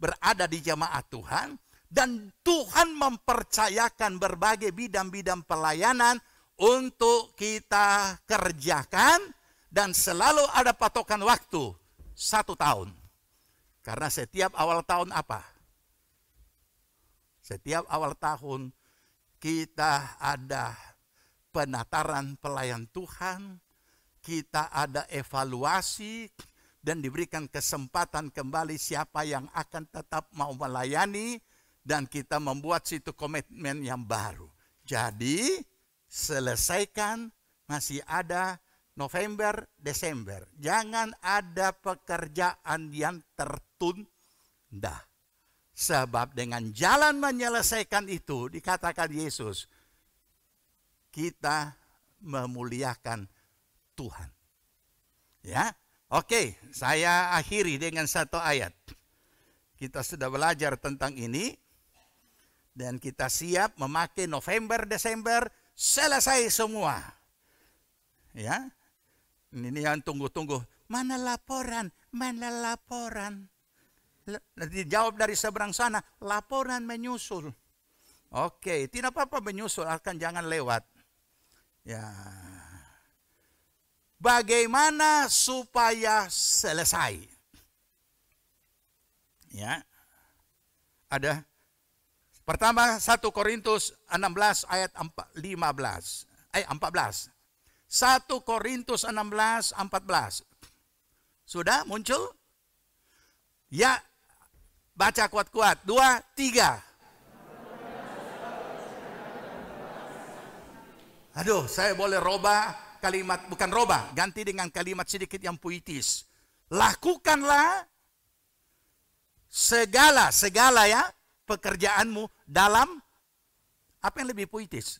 berada di jemaat Tuhan, dan Tuhan mempercayakan berbagai bidang-bidang pelayanan untuk kita kerjakan, dan selalu ada patokan waktu 1 tahun. Karena setiap awal tahun apa? Setiap awal tahun kita ada penataran pelayan Tuhan, kita ada evaluasi, dan diberikan kesempatan kembali siapa yang akan tetap mau melayani, dan kita membuat situ komitmen yang baru. Jadi selesaikan, masih ada November, Desember. Jangan ada pekerjaan yang tertunda. Sebab dengan jalan menyelesaikan itu, dikatakan Yesus, kita memuliakan Tuhan. Ya, oke, saya akhiri dengan satu ayat. Kita sudah belajar tentang ini, dan kita siap memakai November, Desember, selesai semua. Ya, ini yang tunggu-tunggu. Mana laporan? Mana laporan? Dijawab dari seberang sana, laporan menyusul. Oke, tidak apa-apa menyusul, akan jangan lewat. Ya, bagaimana supaya selesai? Ya, ada pertama 1 Korintus 16 ayat 14. 1 Korintus 16, 14. Sudah muncul? Ya, baca kuat-kuat. 2, 3. Aduh, saya boleh robah kalimat, bukan robah, ganti dengan kalimat sedikit yang puitis. Lakukanlah segala ya pekerjaanmu dalam, apa yang lebih puitis?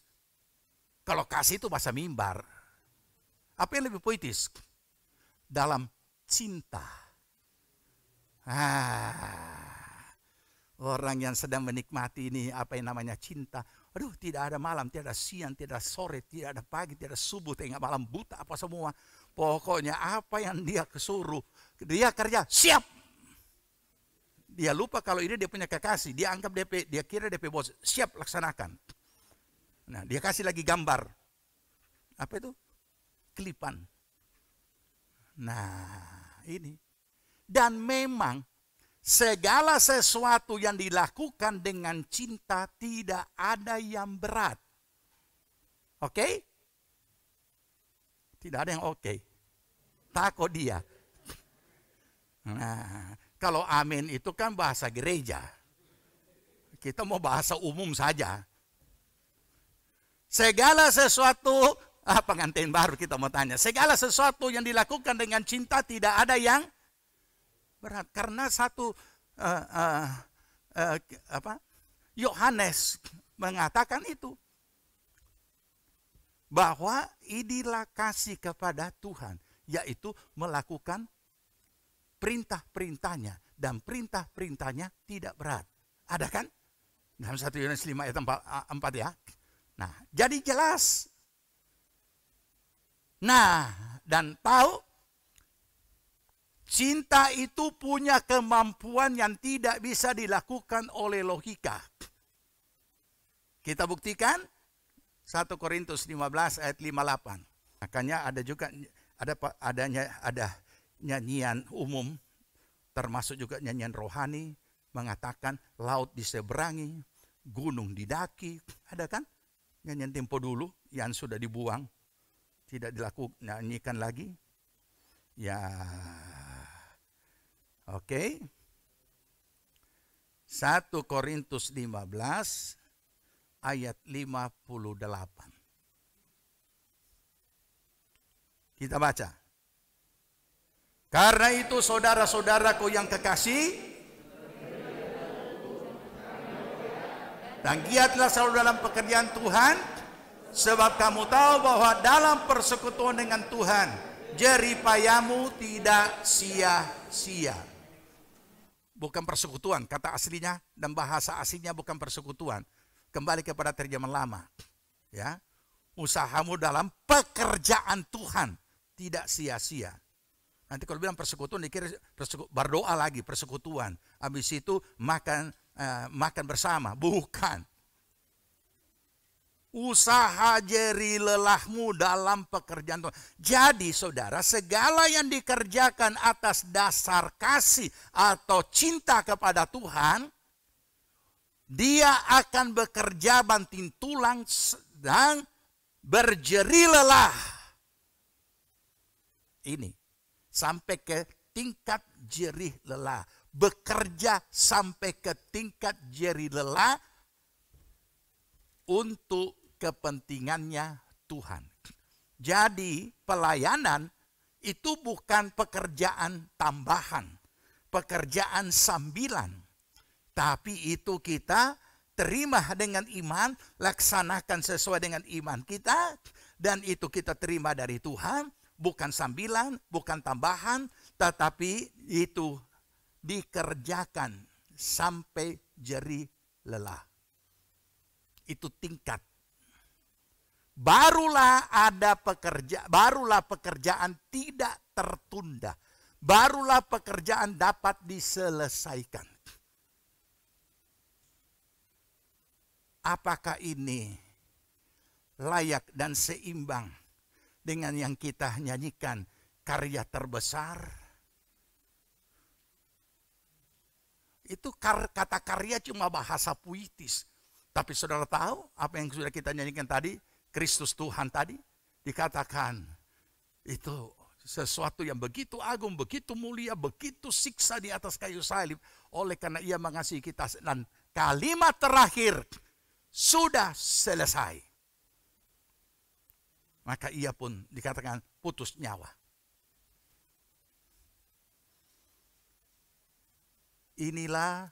Kalau kasih itu bahasa mimbar. Apa yang lebih puitis? Dalam cinta. Orang yang sedang menikmati ini apa yang namanya cinta. Aduh, tidak ada malam, tidak ada siang, tidak ada sore, tidak ada pagi, tidak ada subuh, tengah malam, buta apa semua. Pokoknya apa yang dia kesuruh, dia kerja, siap. Dia lupa kalau ini dia punya kekasih, dia anggap dia kira DP bos, siap laksanakan. Nah, dia kasih lagi gambar. Apa itu? Kelipan. Nah, ini. Dan memang segala sesuatu yang dilakukan dengan cinta tidak ada yang berat. Oke? Tidak ada yang oke. Takut dia. Nah, kalau amin itu kan bahasa gereja. Kita mau bahasa umum saja. Segala sesuatu, pengantin baru kita mau tanya. Segala sesuatu yang dilakukan dengan cinta tidak ada yang berat. Karena Yohanes mengatakan itu. Bahwa inilah kasih kepada Tuhan. Yaitu melakukan perintah-perintahnya. Dan perintah-perintahnya tidak berat. Ada kan? Dalam 1 Yohanes 5 ayat 4 ya. Nah, jadi jelas. Nah, dan tahu Cinta itu punya kemampuan yang tidak bisa dilakukan oleh logika. Kita buktikan 1 Korintus 15 ayat 58. Makanya ada juga ada nyanyian umum, termasuk juga nyanyian rohani, mengatakan laut diseberangi, gunung didaki. Ada kan nyanyian tempo dulu yang sudah dibuang, tidak nyanyikan lagi. Ya, oke. 1 Korintus 15 ayat 58. Kita baca. Karena itu saudara-saudaraku yang kekasih, dan giatlah selalu dalam pekerjaan Tuhan, sebab kamu tahu bahwa dalam persekutuan dengan Tuhan, jerih payamu tidak sia-sia. Bukan persekutuan, kata aslinya dan bahasa aslinya bukan persekutuan. Kembali kepada terjemahan lama. Ya. Usahamu dalam pekerjaan Tuhan tidak sia-sia. Nanti kalau bilang persekutuan dikira berdoa lagi, persekutuan. Habis itu makan bersama. Bukan. Usaha jerih lelahmu dalam pekerjaan Tuhan. Jadi saudara, segala yang dikerjakan atas dasar kasih atau cinta kepada Tuhan, dia akan bekerja banting tulang dan berjerih lelah. Ini sampai ke tingkat jerih lelah. Bekerja sampai ke tingkat jerih lelah untuk kepentingannya Tuhan. Jadi pelayanan itu bukan pekerjaan tambahan, pekerjaan sambilan. Tapi itu kita terima dengan iman, laksanakan sesuai dengan iman kita, dan itu kita terima dari Tuhan. Bukan sambilan, bukan tambahan, tetapi itu dikerjakan sampai jerih lelah. Itu tingkat. Barulah pekerjaan tidak tertunda. Barulah pekerjaan dapat diselesaikan. Apakah ini layak dan seimbang dengan yang kita nyanyikan, karya terbesar? Itu kata karya cuma bahasa puitis. Tapi saudara tahu apa yang sudah kita nyanyikan tadi? Kristus Tuhan tadi dikatakan itu sesuatu yang begitu agung, begitu mulia, begitu siksa di atas kayu salib. Oleh karena ia mengasihi kita. Dan kalimat terakhir, sudah selesai. Maka ia pun dikatakan putus nyawa. Inilah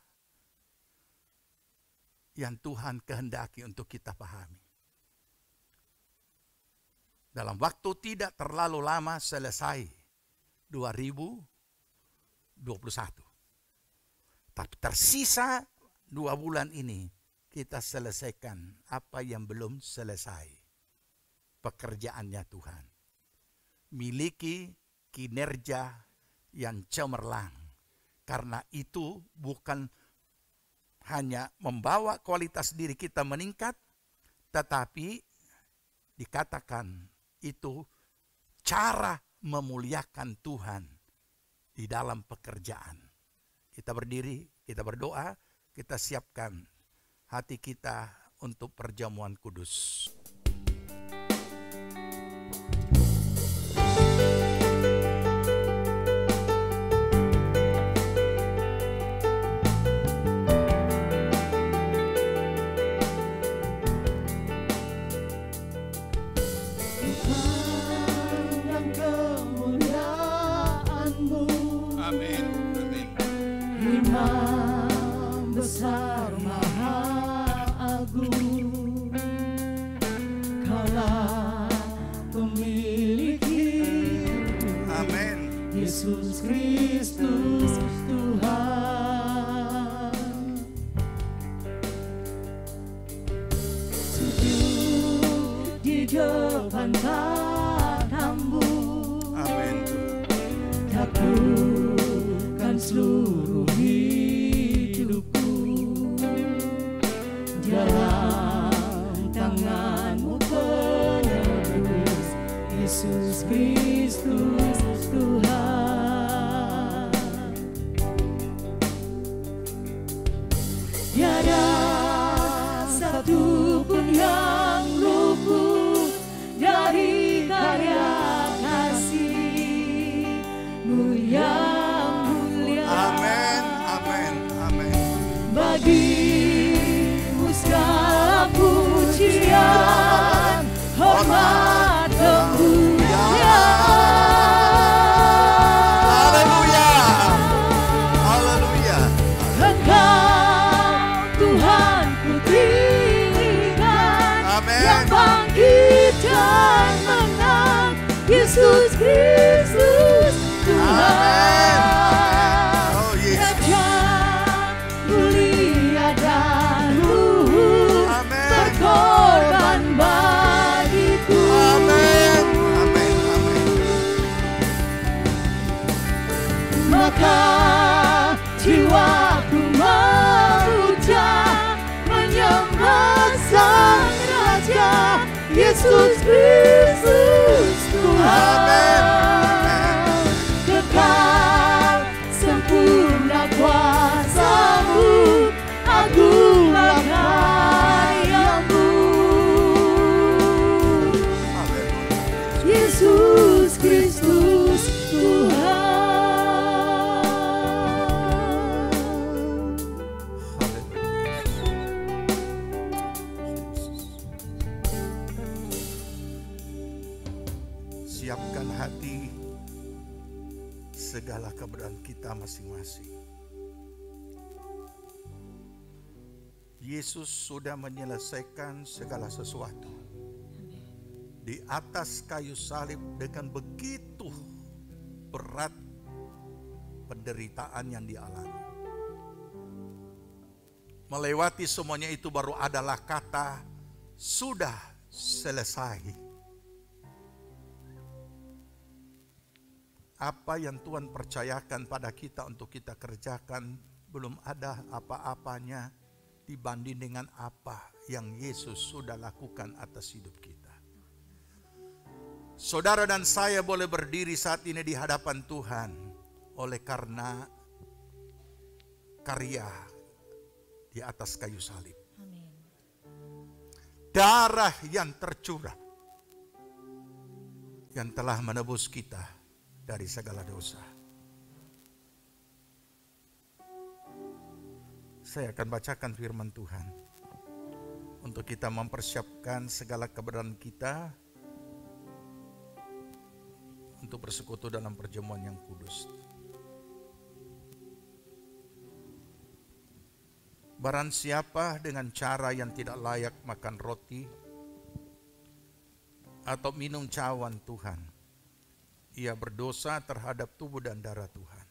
yang Tuhan kehendaki untuk kita pahami. Dalam waktu tidak terlalu lama selesai 2021. Tapi tersisa 2 bulan ini kita selesaikan apa yang belum selesai. Pekerjaannya Tuhan. Miliki kinerja yang cemerlang. Karena itu bukan hanya membawa kualitas diri kita meningkat, tetapi dikatakan itu cara memuliakan Tuhan di dalam pekerjaan. Kita berdiri, kita berdoa, kita siapkan hati kita untuk perjamuan kudus. Yesus Kristus Tuhan, sujud di depan tatamu. Amin. Takut seluruh hidupku. Dalam tangan-Mu penebus, Yesus Kristus Tuhan. Tiada satu pun yang luput dari karya kasih-Mu yang mulia. Amin, amin, amin. Bagi-Mu segala pujian, hormat, kemuliaan. Haleluya, haleluya. Engkau Tuhan ku tinggikan, Amin. yang bangkit dan menang, Yesus Kristus Tuhan. Oh, yes. Raja mulia dan luhur, Amin. berkorban bagiku. Amin, amin, amin. Maka jiwaku memuja, menyembah Sang Raja, Yesus Kristus Tuhan. Kekal sempurna kuasa-Mu, agunglah karya-Mu. Yesus Kristus Tuhan. Siapkan hati, segala keberadaan kita masing-masing. Yesus sudah menyelesaikan segala sesuatu di atas kayu salib dengan begitu berat penderitaan yang dialami. Melewati semuanya itu baru adalah kata sudah selesai. Apa yang Tuhan percayakan pada kita untuk kita kerjakan belum ada apa-apanya dibanding dengan apa yang Yesus sudah lakukan atas hidup kita. Saudara dan saya boleh berdiri saat ini di hadapan Tuhan oleh karena karya di atas kayu salib. Darah yang tercurah yang telah menebus kita dari segala dosa. Saya akan bacakan firman Tuhan untuk kita mempersiapkan segala keberadaan kita untuk bersekutu dalam perjamuan yang kudus. Barang siapa dengan cara yang tidak layak makan roti atau minum cawan Tuhan, ia berdosa terhadap tubuh dan darah Tuhan.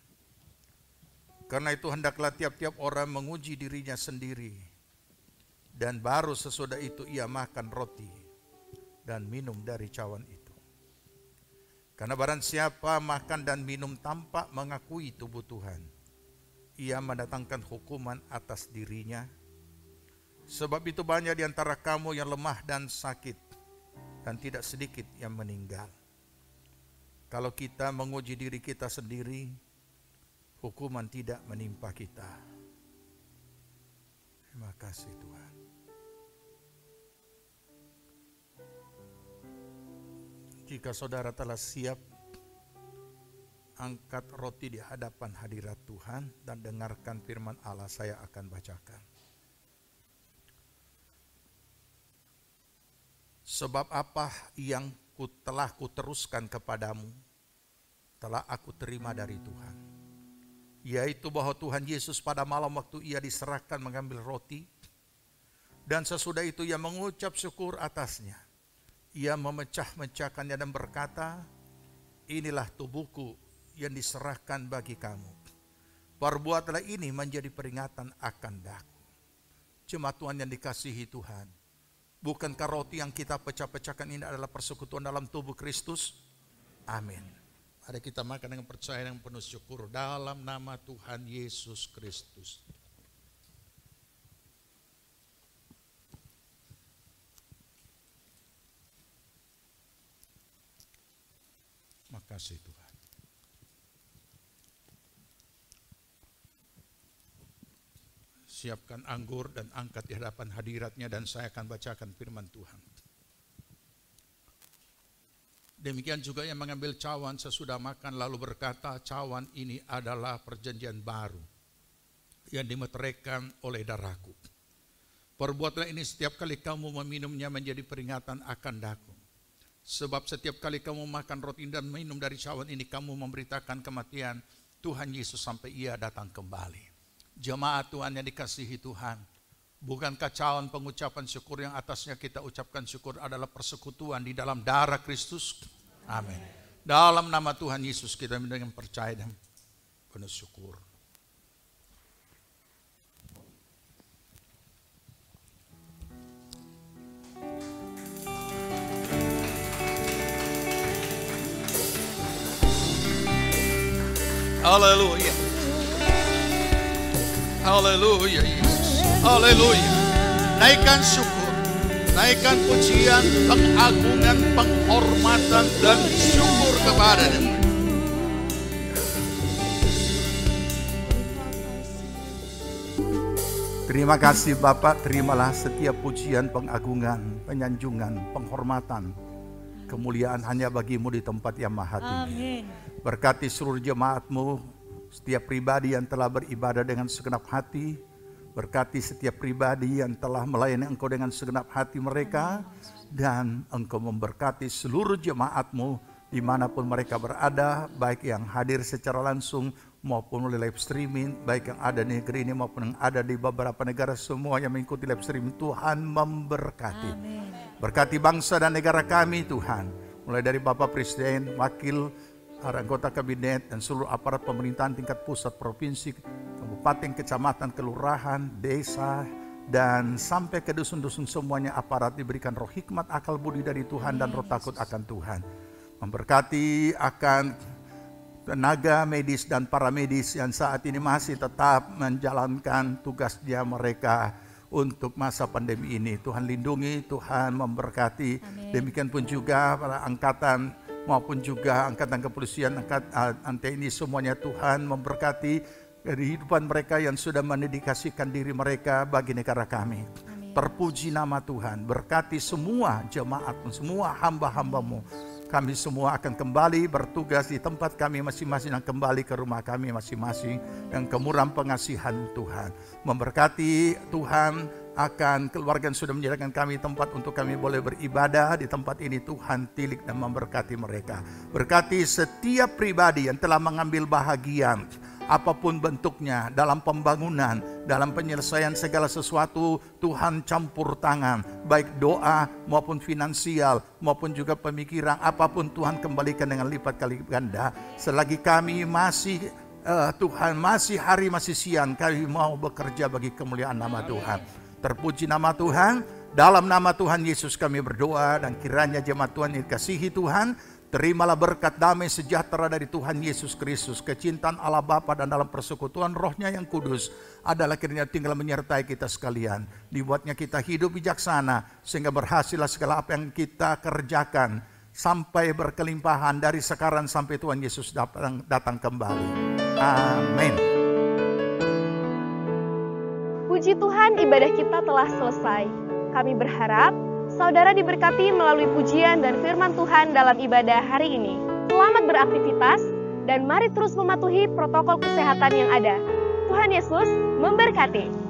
Karena itu hendaklah tiap-tiap orang menguji dirinya sendiri, dan baru sesudah itu ia makan roti dan minum dari cawan itu. Karena barang siapa makan dan minum tanpa mengakui tubuh Tuhan, ia mendatangkan hukuman atas dirinya. Sebab itu banyak di antara kamu yang lemah dan sakit, dan tidak sedikit yang meninggal. Kalau kita menguji diri kita sendiri, hukuman tidak menimpa kita. Terima kasih Tuhan. Jika saudara telah siap, angkat roti di hadapan hadirat Tuhan dan dengarkan firman Allah. Saya akan bacakan. Sebab apa yang telah kuteruskan kepadamu, telah aku terima dari Tuhan. Yaitu bahwa Tuhan Yesus pada malam waktu ia diserahkan mengambil roti, dan sesudah itu ia mengucap syukur atasnya. Ia memecah-mecahkannya dan berkata, inilah tubuhku yang diserahkan bagi kamu. Perbuatlah ini menjadi peringatan akan daku. Jemaat Tuhan yang dikasihi Tuhan, bukankah roti yang kita pecah-pecahkan ini adalah persekutuan dalam tubuh Kristus? Amin. Mari kita makan dengan percaya dengan penuh syukur dalam nama Tuhan Yesus Kristus. Makasih Tuhan. Siapkan anggur dan angkat di hadapan hadiratnya dan saya akan bacakan firman Tuhan. Demikian juga yang mengambil cawan sesudah makan lalu berkata, cawan ini adalah perjanjian baru yang dimeteraikan oleh darahku. Perbuatlah ini setiap kali kamu meminumnya menjadi peringatan akan daku. Sebab setiap kali kamu makan roti dan minum dari cawan ini, kamu memberitakan kematian Tuhan Yesus sampai ia datang kembali. Jemaat Tuhan yang dikasihi Tuhan, bukankah cawan pengucapan syukur yang atasnya kita ucapkan syukur adalah persekutuan di dalam darah Kristus? Amin. Dalam nama Tuhan Yesus kita dengan percaya dan penuh syukur. Haleluya. Haleluya Yesus. Haleluya. Naikkan syukur, naikkan pujian, pengagungan, penghormatan dan syukur kepada Dia. Terima kasih Bapak, terimalah setiap pujian, pengagungan, penyanjungan, penghormatan, kemuliaan hanya bagimu di tempat yang maha tinggi. Berkati seluruh jemaat-Mu, setiap pribadi yang telah beribadah dengan segenap hati. Berkati setiap pribadi yang telah melayani Engkau dengan segenap hati mereka. Dan Engkau memberkati seluruh jemaat-Mu dimanapun mereka berada, baik yang hadir secara langsung maupun melalui live streaming, baik yang ada di negeri ini maupun yang ada di beberapa negara, semua yang mengikuti live streaming. Tuhan memberkati. Amin. Berkati bangsa dan negara kami Tuhan, mulai dari Bapak Presiden, Wakil, anggota kabinet dan seluruh aparat pemerintahan tingkat pusat, provinsi, kabupaten, kecamatan, kelurahan, desa, dan sampai ke dusun-dusun semuanya aparat diberikan roh hikmat, akal budi dari Tuhan dan roh takut akan Tuhan. Memberkati akan tenaga medis dan para medis yang saat ini masih tetap menjalankan tugasnya mereka untuk masa pandemi ini. Tuhan lindungi, Tuhan memberkati. Amin. Demikian pun juga para angkatan maupun juga angkatan kepolisian, angkatan TNI, semuanya Tuhan memberkati kehidupan mereka yang sudah mendedikasikan diri mereka bagi negara kami. Amin. Terpuji nama Tuhan, berkati semua jemaat, semua hamba-hamba-Mu. Kami semua akan kembali bertugas di tempat kami masing-masing dan kembali ke rumah kami masing-masing yang kemurahan pengasihan Tuhan. Memberkati Tuhan akan keluarga yang sudah menyediakan kami tempat untuk kami boleh beribadah di tempat ini. Tuhan tilik dan memberkati mereka. Berkati setiap pribadi yang telah mengambil bahagian apapun bentuknya dalam pembangunan, dalam penyelesaian segala sesuatu. Tuhan campur tangan, baik doa maupun finansial maupun juga pemikiran, apapun Tuhan kembalikan dengan lipat kali ganda. Selagi kami masih Tuhan, masih hari, masih siang, kami mau bekerja bagi kemuliaan nama Tuhan. Terpuji nama Tuhan. Dalam nama Tuhan Yesus kami berdoa, dan kiranya jemaat Tuhan yang dikasihi Tuhan, terimalah berkat damai sejahtera dari Tuhan Yesus Kristus, kecintaan Allah Bapa dan dalam persekutuan Roh-Nya yang kudus adalah kiranya tinggal menyertai kita sekalian. Dibuatnya kita hidup bijaksana sehingga berhasillah segala apa yang kita kerjakan sampai berkelimpahan dari sekarang sampai Tuhan Yesus datang kembali. Amin. Puji Tuhan, ibadah kita telah selesai. Kami berharap saudara diberkati melalui pujian dan firman Tuhan dalam ibadah hari ini. Selamat beraktivitas dan mari terus mematuhi protokol kesehatan yang ada. Tuhan Yesus memberkati.